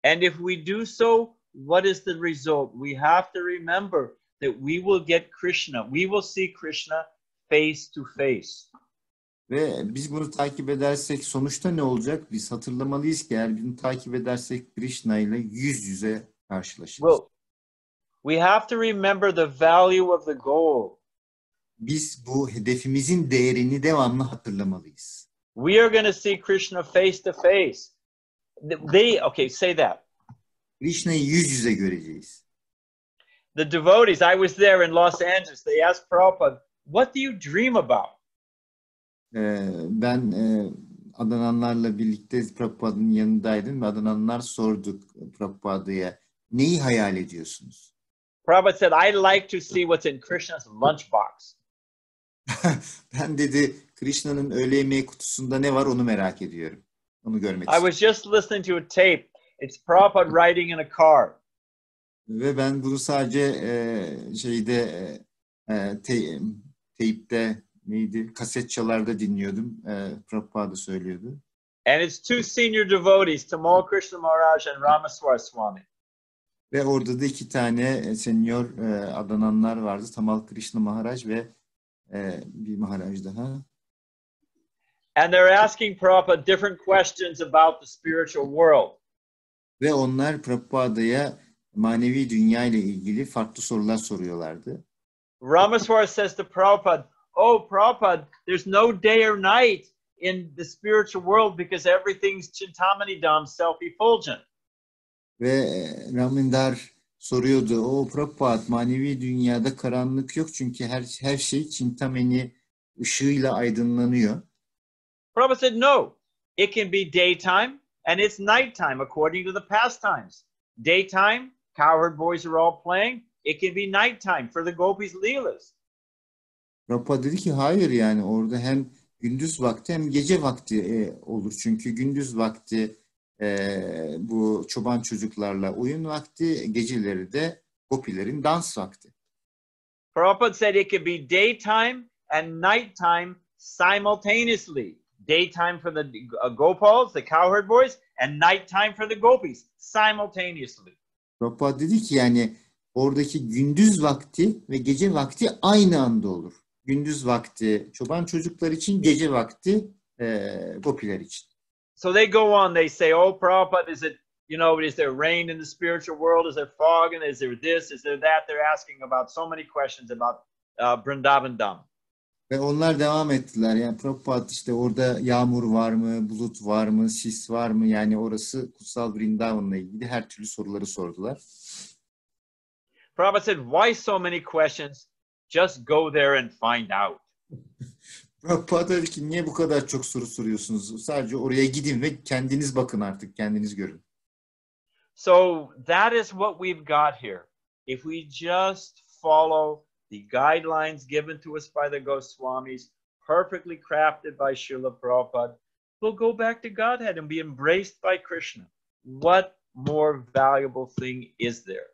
And if we do so, what is the result? We have to remember that we will get Krishna. We will see Krishna face to face. Ve biz bunu takip edersek sonuçta ne olacak? Biz hatırlamalıyız ki eğer bunu takip edersek Krishna ile yüz yüze karşılaşırız. Well, we have to remember the value of the goal. Biz bu hedefimizin değerini devamlı hatırlamalıyız. We are going to see Krishna face to face. Okay, say that. Krishna'yı yüz yüze göreceğiz. The devotees, I was there in Los Angeles. They asked Prabhupada, what do you dream about? Ben adananlarla birlikte Prabhupada'nın yanındaydım ve adananlar sorduk Prabhupada'ya, neyi hayal ediyorsunuz? Prabhupada said, I like to see what's in Krishna's lunchbox. Ben dedi Krishna'nın öğle yemeği kutusunda ne var onu merak ediyorum. Onu görmek I istiyorum. was just listening to a tape. It's Prabhupada riding in a car. Ve ben bunu sadece teypte neydi? Kaset çalarda dinliyordum. Prabhupada söylüyordu. And it's two senior devotees, Tamal Krishna Maharaj and Ramaswar Swami. Ve orada da iki tane senior adananlar vardı. Tamal Krishna Maharaj ve bir Maharaj daha. And they're asking Prabhupada different questions about the spiritual world. Ve onlar Prabhupada'ya manevi dünya ile ilgili farklı sorular soruyorlardı. Ramaswar says to Prabhupada, oh, Prabhupada, there's no day or night in the spiritual world because everything's Chintamani-dam, self-effulgent. Ve Ramindar soruyordu, o Prabhupada manevi dünyada karanlık yok çünkü her şey Chintamani ışığıyla aydınlanıyor. Prabhupada said, no, it can be daytime and it's nighttime according to the pastimes. Daytime, cowherd boys are all playing. It can be nighttime for the gopis' leelas. Prabhupada dedi ki hayır, yani orada hem gündüz vakti hem gece vakti olur. Çünkü gündüz vakti bu çoban çocuklarla oyun vakti, geceleri de gopilerin dans vakti. Prabhupada said it could be daytime and nighttime simultaneously. Daytime for the gopals, the cowherd boys, and nighttime for the gopis simultaneously. Prabhupada dedi ki yani oradaki gündüz vakti ve gece vakti aynı anda olur. Gündüz vakti çoban çocuklar için, gece vakti gopiler için. So they go on, they say, oh, Prabhupada, is it, is there rain in the spiritual world? Is there fog? And is there this? Is there that? They're asking about so many questions about Vrindavan Dham. Ve onlar devam ettiler. Yani Prabhupada işte orada yağmur var mı, bulut var mı, sis var mı? Yani orası kutsal Vrindavan'la ilgili her türlü soruları sordular. Prabhupada said, why so many questions? Just go there and find out. Prabhupada dedi ki niye bu kadar çok soru soruyorsunuz? Sadece oraya gidin ve kendiniz bakın artık, kendiniz görün. So that is what we've got here. If we just follow the guidelines given to us by the Goswamis, perfectly crafted by Srila Prabhupada, we'll go back to Godhead and be embraced by Krishna. What more valuable thing is there?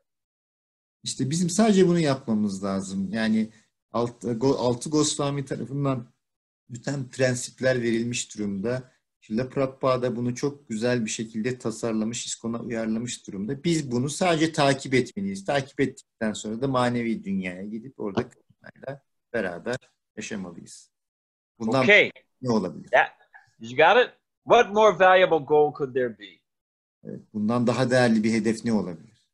İşte bizim sadece bunu yapmamız lazım. Yani altı Goswami tarafından bütün prensipler verilmiş durumda. Srila Prabhupada bunu çok güzel bir şekilde tasarlamış, ISKCON'a uyarlamış durumda. Biz bunu sadece takip etmeliyiz. Takip ettikten sonra da manevi dünyaya gidip orada Krishna beraber yaşamalıyız. Bundan ne olabilir? You got it? What more valuable goal could there be? Evet, bundan daha değerli bir hedef ne olabilir?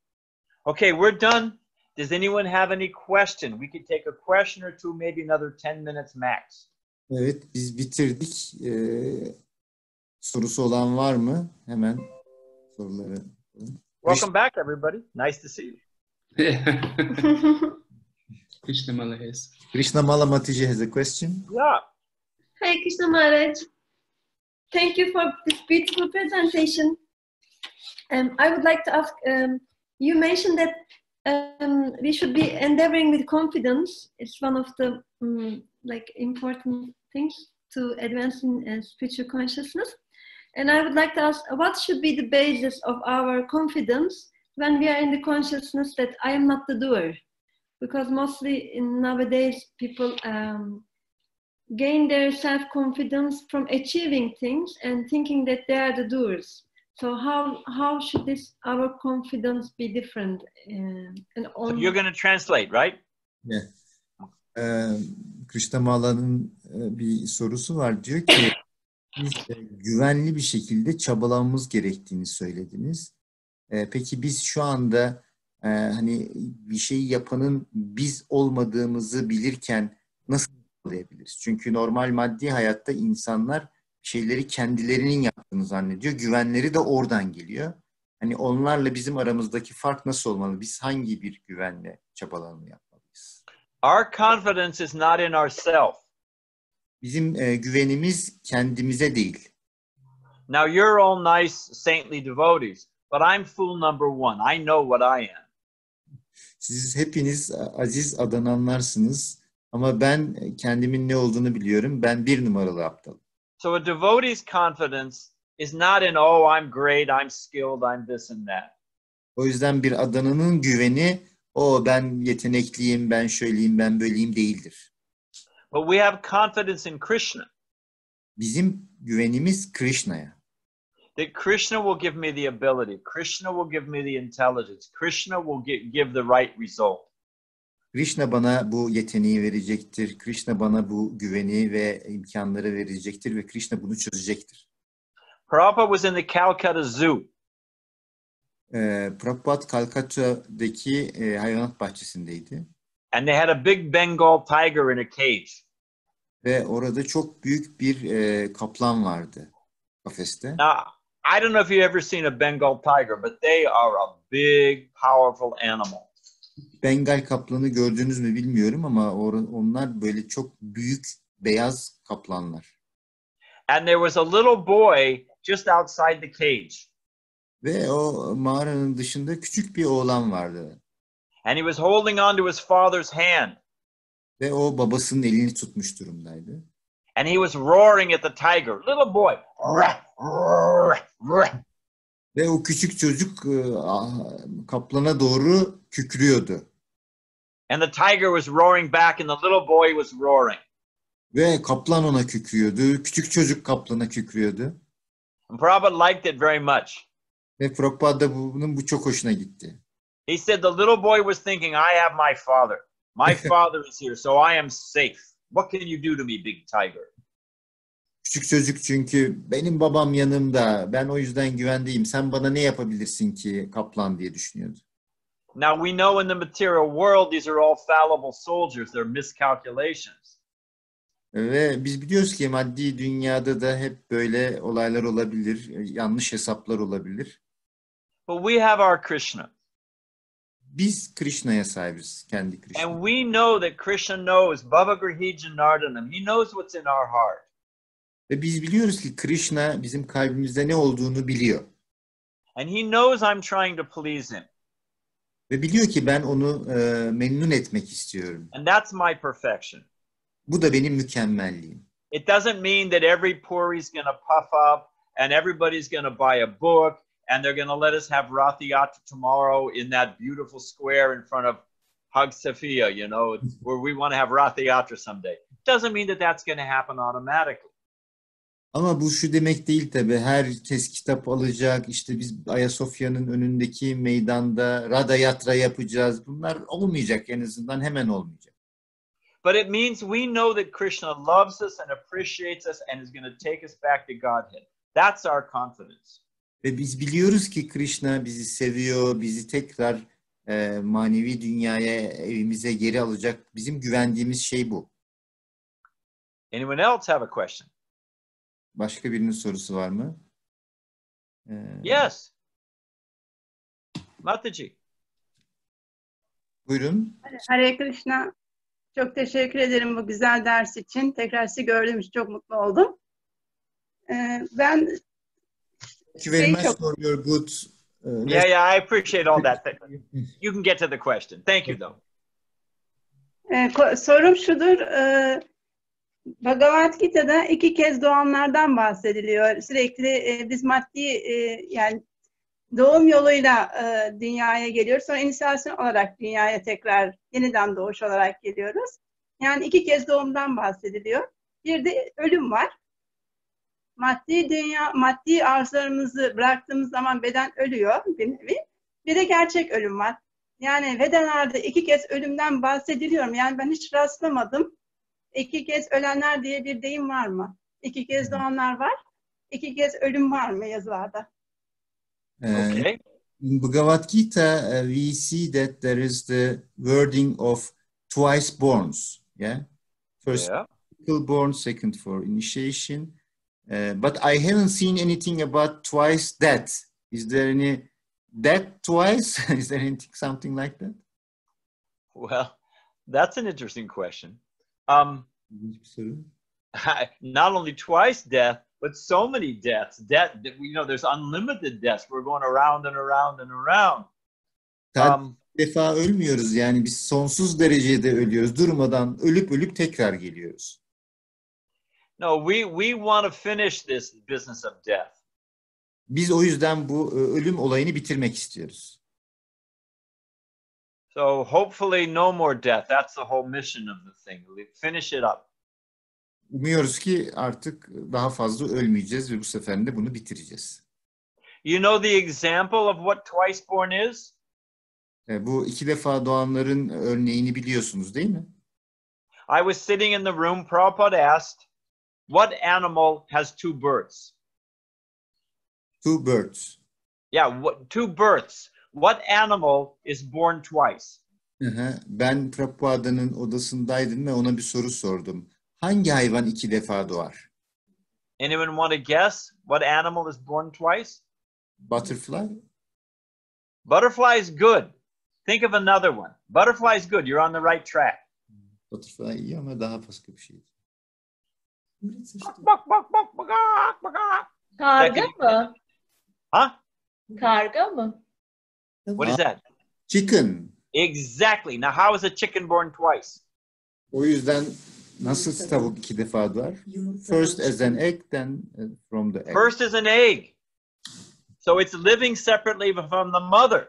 Okay, we're done. Does anyone have any question? We could take a question or two, maybe another 10 minutes max. Evet, biz bitirdik. Sorusu olan var mı? Hemen soruları. Welcome back, everybody. Nice to see you. Krishna Mala has. Krishna Mala Matiji has a question. Yeah. Hare Krishna Maharaj. Thank you for this beautiful presentation. I would like to ask, you mentioned that we should be endeavoring with confidence. It's one of the important things to advance in spiritual consciousness. And I would like to ask, what should be the basis of our confidence when we are in the consciousness that I am not the doer? Because mostly nowadays people gain their self-confidence from achieving things and thinking that they are the doers. So how should this our confidence be different? So you're going to translate, right? Yeah. Krishna Mala'nın bir sorusu var. Diyor ki biz güvenli bir şekilde çabalamamız gerektiğini söylediniz. Peki biz şu anda hani bir şeyi yapanın biz olmadığımızı bilirken nasıl sağlayabiliriz? Çünkü normal maddi hayatta insanlar şeyleri kendilerinin yaptığını zannediyor. Güvenleri de oradan geliyor. Hani onlarla bizim aramızdaki fark nasıl olmalı? Biz hangi bir güvenle çabalarını yapmalıyız? Our confidence is not in ourselves. Bizim güvenimiz kendimize değil. Now you're all nice, saintly devotees, but I'm fool number one. I know what I am. Siz hepiniz aziz adananlarsınız ama ben kendimin ne olduğunu biliyorum. Ben bir numaralı aptalım. So a devotee's confidence is not in, oh, I'm great, I'm skilled, I'm this and that. O yüzden bir adananın güveni, o ben yetenekliyim, ben şöyleyim, ben böyleyim değildir. But we have confidence in Krishna. Bizim güvenimiz Krishna'ya. That Krishna will give me the ability. Krishna will give me the intelligence. Krishna will give the right result. Krishna bana bu yeteneği verecektir. Krishna bana bu güveni ve imkanları verecektir ve Krishna bunu çözecektir. Prabhupada was in the Calcutta Zoo. Prabhupada Kalkatta'daki hayvanat bahçesindeydi. And they had a big Bengal tiger in a cage. Ve orada çok büyük bir kaplan vardı kafeste. Now, I don't know if you've ever seen a Bengal tiger, but they are a big, powerful animal. Bengal kaplanı gördünüz mü bilmiyorum ama onlar böyle çok büyük beyaz kaplanlar. And there was a little boy just outside the cage. Ve o mağaranın dışında küçük bir oğlan vardı. And he was holding on to his father's hand. Ve o babasının elini tutmuş durumdaydı. And he was roaring at the tiger. Little boy. Ve o küçük çocuk kaplana doğru kükrüyordu. And the tiger was roaring back and the little boy was roaring. Ve kaplan ona kükrüyordu. Küçük çocuk kaplana kükrüyordu. And Prabhupada liked it very much. Ve Prabhupada bu çok hoşuna gitti. He said the little boy was thinking, I have my father. My father is here, so I am safe. What can you do to me, big tiger? Küçük çocuk çünkü benim babam yanımda. Ben o yüzden güvendeyim. Sen bana ne yapabilirsin ki kaplan diye düşünüyordu. Now we know in the material world these are all fallible soldiers. They're miscalculations. Ve biz biliyoruz ki maddi dünyada da hep böyle olaylar olabilir. Yanlış hesaplar olabilir. But we have our Krishna. Biz Krishna'ya sahibiz. Kendi Krishna. And we know that Krishna knows Bhavagrahi Janardanam. He knows what's in our heart. Ve biz biliyoruz ki Krishna bizim kalbimizde ne olduğunu biliyor. And he knows I'm trying to please him. Ve biliyor ki ben onu memnun etmek istiyorum. And that's my perfection. Bu da benim mükemmelliğim. It doesn't mean that every puri's going to puff up and everybody's going to buy a book and they're going to let us have Rath Yatra tomorrow in that beautiful square in front of Hag Sophia, you know, where we want to have Rath Yatra someday. It doesn't mean that that's going to happen automatically. Ama bu şu demek değil tabii. Herkes kitap alacak. İşte biz Ayasofya'nın önündeki meydanda Radha Yatra yapacağız. Bunlar olmayacak, en azından hemen olmayacak. But it means we know that Krishna loves us and appreciates us and is going to take us back to Godhead. That's our confidence. Ve biz biliyoruz ki Krishna bizi seviyor, bizi tekrar manevi dünyaya, evimize geri alacak. Bizim güvendiğimiz şey bu. Anyone else have a question? Başka birinin sorusu var mı? Yes. Mataji. Buyurun. Hare Krişna. Çok teşekkür ederim bu güzel ders için. Tekrar sizi gördüğüm için çok mutlu oldum. Ben Thank you very much for your good... Yeah, I appreciate all that. You can get to the question. Thank you, though. Sorum şudur. Bhagavad Gita'da 2 kez doğanlardan bahsediliyor. Sürekli biz maddi yani doğum yoluyla dünyaya geliyoruz. Sonra inisiyasyon olarak dünyaya tekrar yeniden doğuş olarak geliyoruz. Yani 2 kez doğumdan bahsediliyor. Bir de ölüm var. Maddi dünya, maddi arzularımızı bıraktığımız zaman beden ölüyor bir nevi. Bir de gerçek ölüm var. Yani Vedalarda 2 kez ölümden bahsediliyorum. Yani ben hiç rastlamadım. 2 kez ölenler diye bir deyim var mı? 2 kez doğanlar var. 2 kez ölüm var mı yazılarda? Okay. In Bhagavad Gita, we see that there is the wording of twice borns. Yeah, first Yeah. born, second for initiation. But I haven't seen anything about twice death. Is there any death twice? Is there anything something like that? Well, that's an interesting question. Not only twice death, but so many deaths. Death, there's unlimited deaths. We're going around and around and around. Bir defa ölmüyoruz, yani biz sonsuz derecede ölüyoruz. Durmadan ölüp tekrar geliyoruz. No, we want to finish this business of death. Biz o yüzden bu ölüm olayını bitirmek istiyoruz. So hopefully no more death. That's the whole mission of the thing. We finish it up. Umuyoruz ki artık daha fazla ölmeyeceğiz ve bu sefer de bunu bitireceğiz. You know the example of what twice born is? Bu 2 defa doğanların örneğini biliyorsunuz değil mi? I was sitting in the room. Prabhupada asked, what animal has 2 births? 2 births. Yeah, 2 births. What animal is born twice? Ben Prabhupada'nın odasındaydım ve ona bir soru sordum. Hangi hayvan 2 defa doğar? Anyone want to guess what animal is born twice? Butterfly? Butterfly is good. Think of another one. Butterfly is good. You're on the right track. Butterfly iyi ama daha başka bir şey. Karga mı? Huh? Karga mı? What is that? Chicken. Exactly. Now, how is a chicken born twice? O yüzden nasıl tavuk 2 defa doğar? First as an egg, then from the egg. First is an egg. So it's living separately from the mother.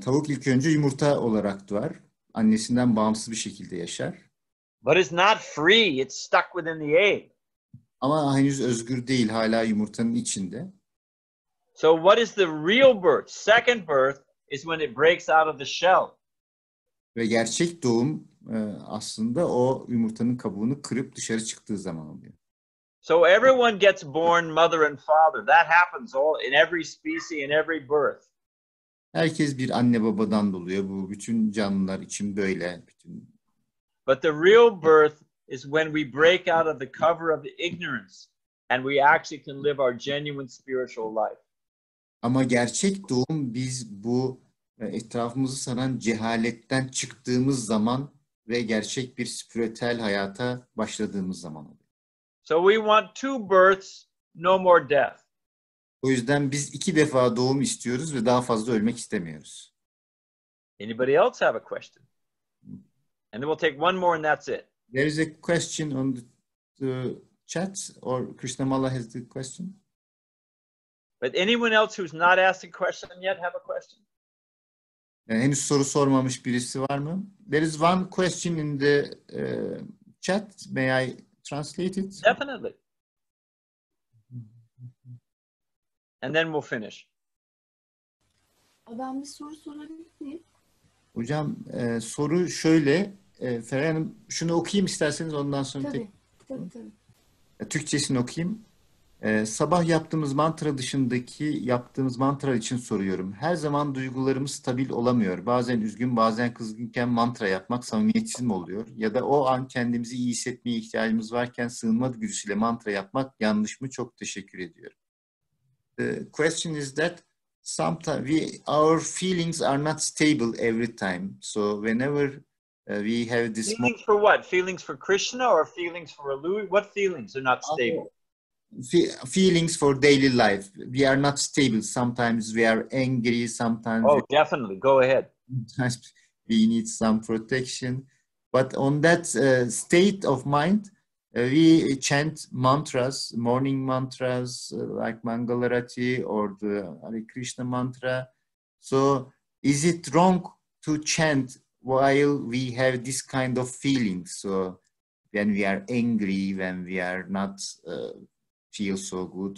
Tavuk ilk önce yumurta olarak doğar. Annesinden bağımsız bir şekilde yaşar. But it's not free. It's stuck within the egg. Ama henüz özgür değil, hala yumurtanın içinde. So what is the real birth? Second birth is when it breaks out of the shell. Ve gerçek doğum aslında o yumurtanın kabuğunu kırıp dışarı çıktığı zaman oluyor. So everyone gets born mother and father. That happens all in every species, in every birth. Herkes bir anne babadan doğuyor. Bu bütün canlılar için böyle. But the real birth is when we break out of the cover of the ignorance and we actually can live our genuine spiritual life. Ama gerçek doğum biz bu etrafımızı saran cehaletten çıktığımız zaman ve gerçek bir spiritüel hayata başladığımız zaman oluyor. So we want 2 births, no more death. O yüzden biz 2 defa doğum istiyoruz ve daha fazla ölmek istemiyoruz. Anybody else have a question? And then we'll take one more and that's it. There is a question on the chat, or Krishnamala has the question. But anyone else who's not asked a question yet have a question? Henüz soru sormamış birisi var mı? There is one question in the chat. May I translate it? Definitely. And then we'll finish. Ben bir soru sorabilir miyim? Hocam soru şöyle. Feray Hanım şunu okuyayım isterseniz, ondan sonra Tabii. Türkçesini okuyayım. Sabah yaptığımız mantra dışındaki yaptığımız mantra için soruyorum. Her zaman duygularımız stabil olamıyor. Bazen üzgün, bazen kızgınken mantra yapmak samimiyetsiz mi oluyor? Ya da o an kendimizi iyi hissetmeye ihtiyacımız varken sığınma güdüsüyle mantra yapmak yanlış mı? Çok teşekkür ediyorum. The question is that sometimes our feelings are not stable every time. So whenever we have this Feelings for what? Feelings for Krishna or feelings for Louis? What feelings are not stable? Feelings for daily life. We are not stable. Sometimes we are angry. Sometimes Definitely. Go ahead. sometimes we need some protection. But on that state of mind, we chant mantras, morning mantras like Mangalarati or the Hare Krishna mantra. So is it wrong to chant while we have this kind of feeling? So when we are angry, when we are not feel so good.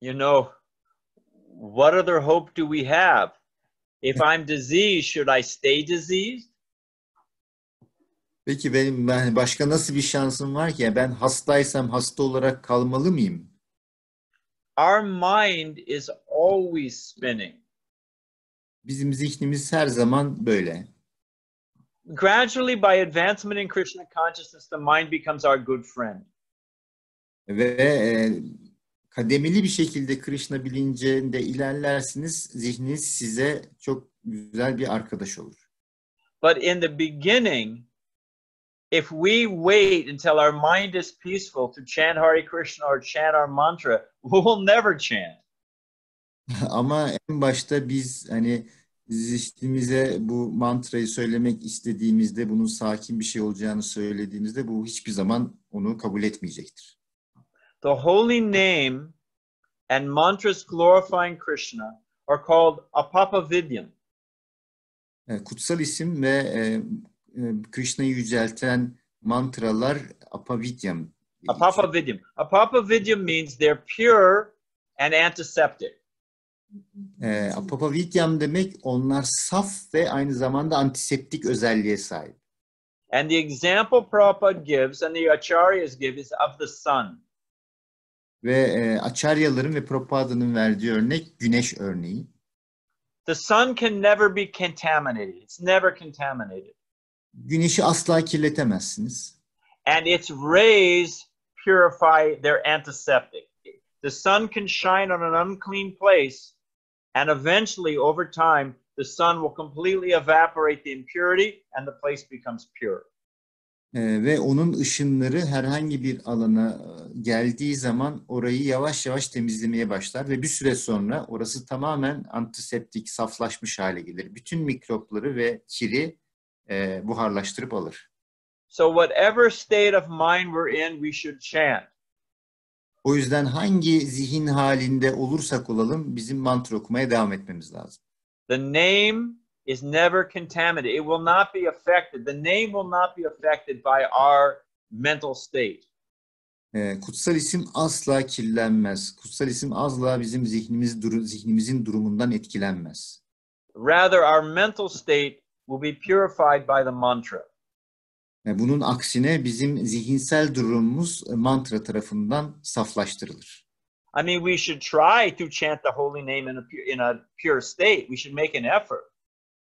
You know, what other hope do we have? If I'm diseased, should I stay diseased? Peki ben başka nasıl bir şansım var ki? Yani ben hastaysam hasta olarak kalmalı mıyım? Our mind is always spinning. Bizim zihnimiz her zaman böyle. Gradually, by advancement in Krishna consciousness, the mind becomes our good friend. Ve kademeli bir şekilde Krishna bilincinde ilerlersiniz, zihniniz size çok güzel bir arkadaş olur. But in the beginning, if we wait until our mind is peaceful to chant Hare Krishna or chant our mantra, we will never chant. Ama en başta biz hani zihnimize bu mantrayı söylemek istediğimizde, bunun sakin bir şey olacağını söylediğimizde bu hiçbir zaman onu kabul etmeyecektir. The holy name and mantras glorifying Krishna are called apapavidyam. Kutsal isim ve Krishna'yı yücelten mantralar apavidyam. Apapavidyam. Apapavidyam means they're pure and antiseptic. Apapavidyam demek onlar saf ve aynı zamanda antiseptik özelliğe sahip. And the example Prabhupada gives and the acharyas give is of the sun. Ve Acharyaların ve Prabhupada'nın verdiği örnek güneş örneği. The sun can never be contaminated. It's never contaminated. Güneşi asla kirletemezsiniz. And its rays purify their antiseptic. The sun can shine on an unclean place, and eventually, over time, the sun will completely evaporate the impurity, and the place becomes pure. Ve onun ışınları herhangi bir alana geldiği zaman orayı yavaş yavaş temizlemeye başlar ve bir süre sonra orası tamamen antiseptik, saflaşmış hale gelir. Bütün mikropları ve kiri buharlaştırıp alır. So whatever state of mind we're in, we should chant. O yüzden hangi zihin halinde olursak olalım bizim mantra okumaya devam etmemiz lazım. The name is never contaminated. It will not be affected. The name will not be affected by our mental state. Kutsal isim asla kirlenmez. Kutsal isim asla bizim zihnimizin durumundan etkilenmez. Rather, our mental state will be purified by the mantra. Bunun aksine bizim zihinsel durumumuz mantra tarafından saflaştırılır. I mean, we should try to chant the holy name in a pure state. We should make an effort.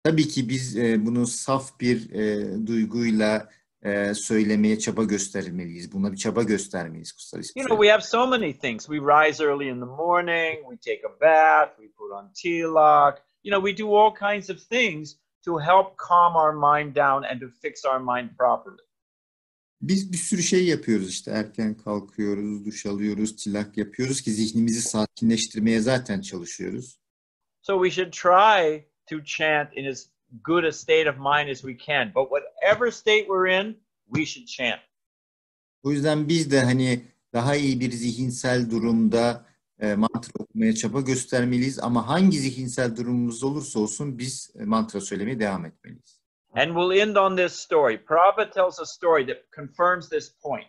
Tabii ki biz bunu saf bir duyguyla söylemeye çaba göstermeliyiz. Buna bir çaba göstermeliyiz kutsal isim. You know, we have so many things. We rise early in the morning, we take a bath, we put on tilak. You know, we do all kinds of things to help calm our mind down and to fix our mind properly. Biz bir sürü şey yapıyoruz işte. Erken kalkıyoruz, duş alıyoruz, tilak yapıyoruz ki zihnimizi sakinleştirmeye zaten çalışıyoruz. So we should try to chant in as good a state of mind as we can. But whatever state we're in, we should chant. O yüzden biz de hani daha iyi bir zihinsel durumda mantra okumaya çaba göstermeliyiz. Ama hangi zihinsel durumumuz olursa olsun biz mantra söylemeye devam etmeliyiz. And we'll end on this story. Prabhupada tells a story that confirms this point.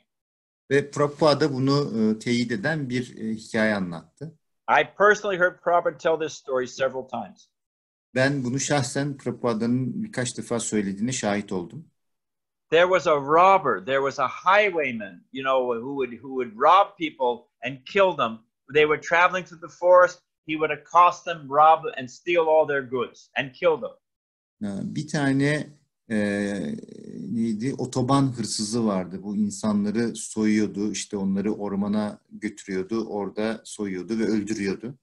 Ve Prabhupada bunu teyit eden bir hikaye anlattı. I personally heard Prabhupada tell this story several times. Ben bunu şahsen Prabhupada'nın birkaç defa söylediğine şahit oldum. There was a robber, there was a highwayman, you know, who would rob people and kill them. They were traveling through the forest, he would accost them, rob and steal all their goods and kill them. Bir tane otoban hırsızı vardı. Bu insanları soyuyordu, işte onları ormana götürüyordu, orada soyuyordu ve öldürüyordu.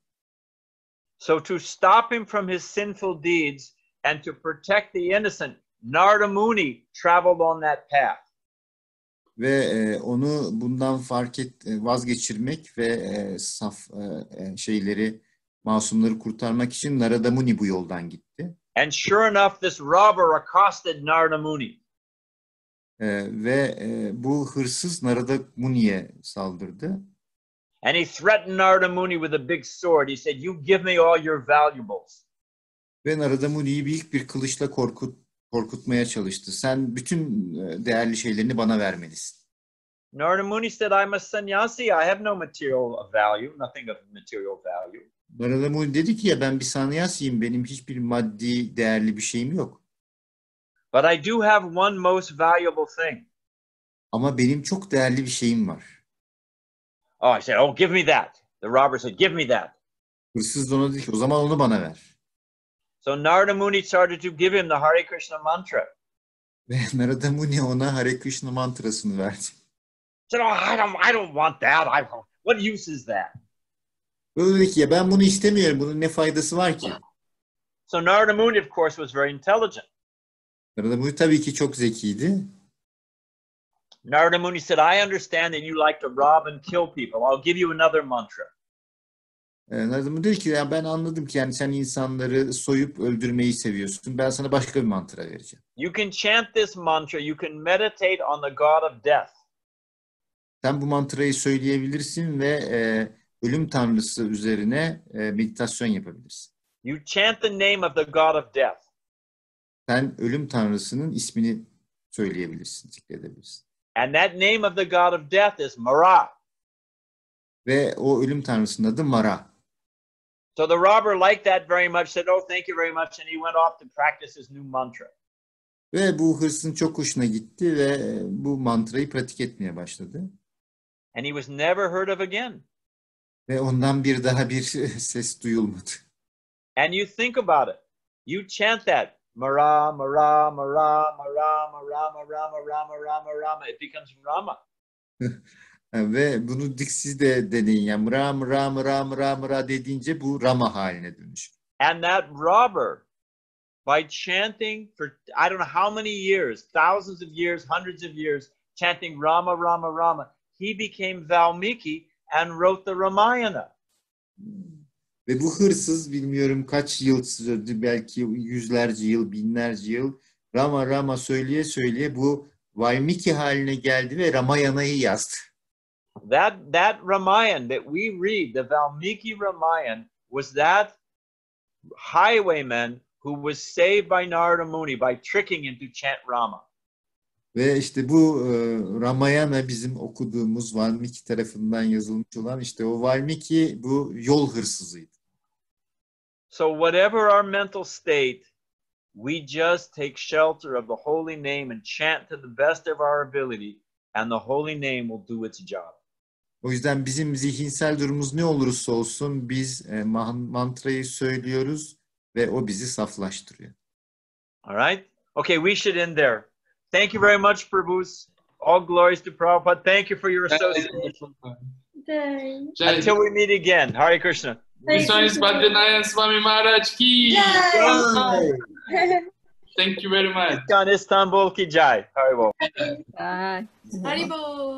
So to stop him from his sinful deeds and to protect the innocent, Narada Muni traveled on that path. Ve onu bundan vazgeçirmek ve masumları kurtarmak için Narada Muni bu yoldan gitti. And sure enough, this robber accosted Narada Muni. Ve bu hırsız Narada Muni'ye saldırdı. And he threatened Narada Muni with a big sword. He said, "You give me all your valuables." Ve Narada Muni'yi büyük bir kılıçla korkutmaya çalıştı. Sen bütün değerli şeylerini bana vermelisin. Narada Muni said, I'm a sannyasi. I have no material value, nothing of material value. Narada Muni dedi ki ya ben bir sannyasiyim, benim hiçbir maddi değerli bir şeyim yok. But I do have one most valuable thing. Ama benim çok değerli bir şeyim var. Oh, I said, oh, give me that. The robber said, give me that. Hırsız da ona dedi ki o zaman onu bana ver. So Narada Muni started to give him the Hare Krishna mantra. Ve Narada Muni ona Hare Krishna mantrasını verdi. He said, oh, I don't want that. What use is that? Böyle dedi ki ya ben bunu istemiyorum, bunun ne faydası var ki? So Narada Muni, of course, was very intelligent. Narada Muni tabii ki çok zekiydi. Narada Muni said, I understand that you like to rob and kill people. I'll give you another mantra. Narada Muni dedi ki ya ben anladım ki yani sen insanları soyup öldürmeyi seviyorsun. Ben sana başka bir mantra vereceğim. You can chant this mantra. You can meditate on the god of death. Sen bu mantrayı söyleyebilirsin ve ölüm tanrısı üzerine meditasyon yapabilirsin. You chant the name of the god of death. Sen ölüm tanrısının ismini söyleyebilirsin, zikredebilirsin. And that name of the god of death is Mara. Ve o ölüm tanrısının adı Mara. So the robber liked that very much, said, oh, thank you very much, and he went off to practice his new mantra. Ve bu hırsızın çok hoşuna gitti ve bu mantrayı pratik etmeye başladı. And he was never heard of again. Ve ondan bir daha bir ses duyulmadı. And you think about it. You chant that. Mara, Mara, Mara, Mara, Mara, Mara, Mara, Mara, Mara. It becomes Rama. Ve bunu siz de deneyin. Yani mıra mıra mıra mıra mıra dediğince bu Rama haline dönüşür. And that robber, by chanting for I don't know how many years, thousands of years, hundreds of years, chanting Rama, Rama, Rama, he became Valmiki and wrote the Ramayana. Ve bu hırsız bilmiyorum kaç yıl sürdü, belki yüzlerce yıl, binlerce yıl Rama Rama söyleye söyleye bu Valmiki haline geldi ve Ramayana'yı yazdı. That Ramayan that we read, the Valmiki Ramayan, was that highwayman who was saved by Narada Muni by tricking him to chant Rama. Ve işte bu Ramayana bizim okuduğumuz Valmiki tarafından yazılmış olan işte o Valmiki bu yol hırsızıydı. So whatever our mental state, we just take shelter of the holy name and chant to the best of our ability, and the holy name will do its job. O yüzden bizim zihinsel durumumuz ne olursa olsun biz mantrayı söylüyoruz ve o bizi saflaştırıyor. All right? Okay, we should end there. Thank you very much, Prabhus. All glories to Prabhupada. Thank you for your association. Thanks. Until we meet again. Hare Krishna. Vishwanath Badrinarayan Swami Maharaj ki. Jai. Thank you very much. ISKCON Istanbul ki jai. Hare Bol. Bye. Haribo.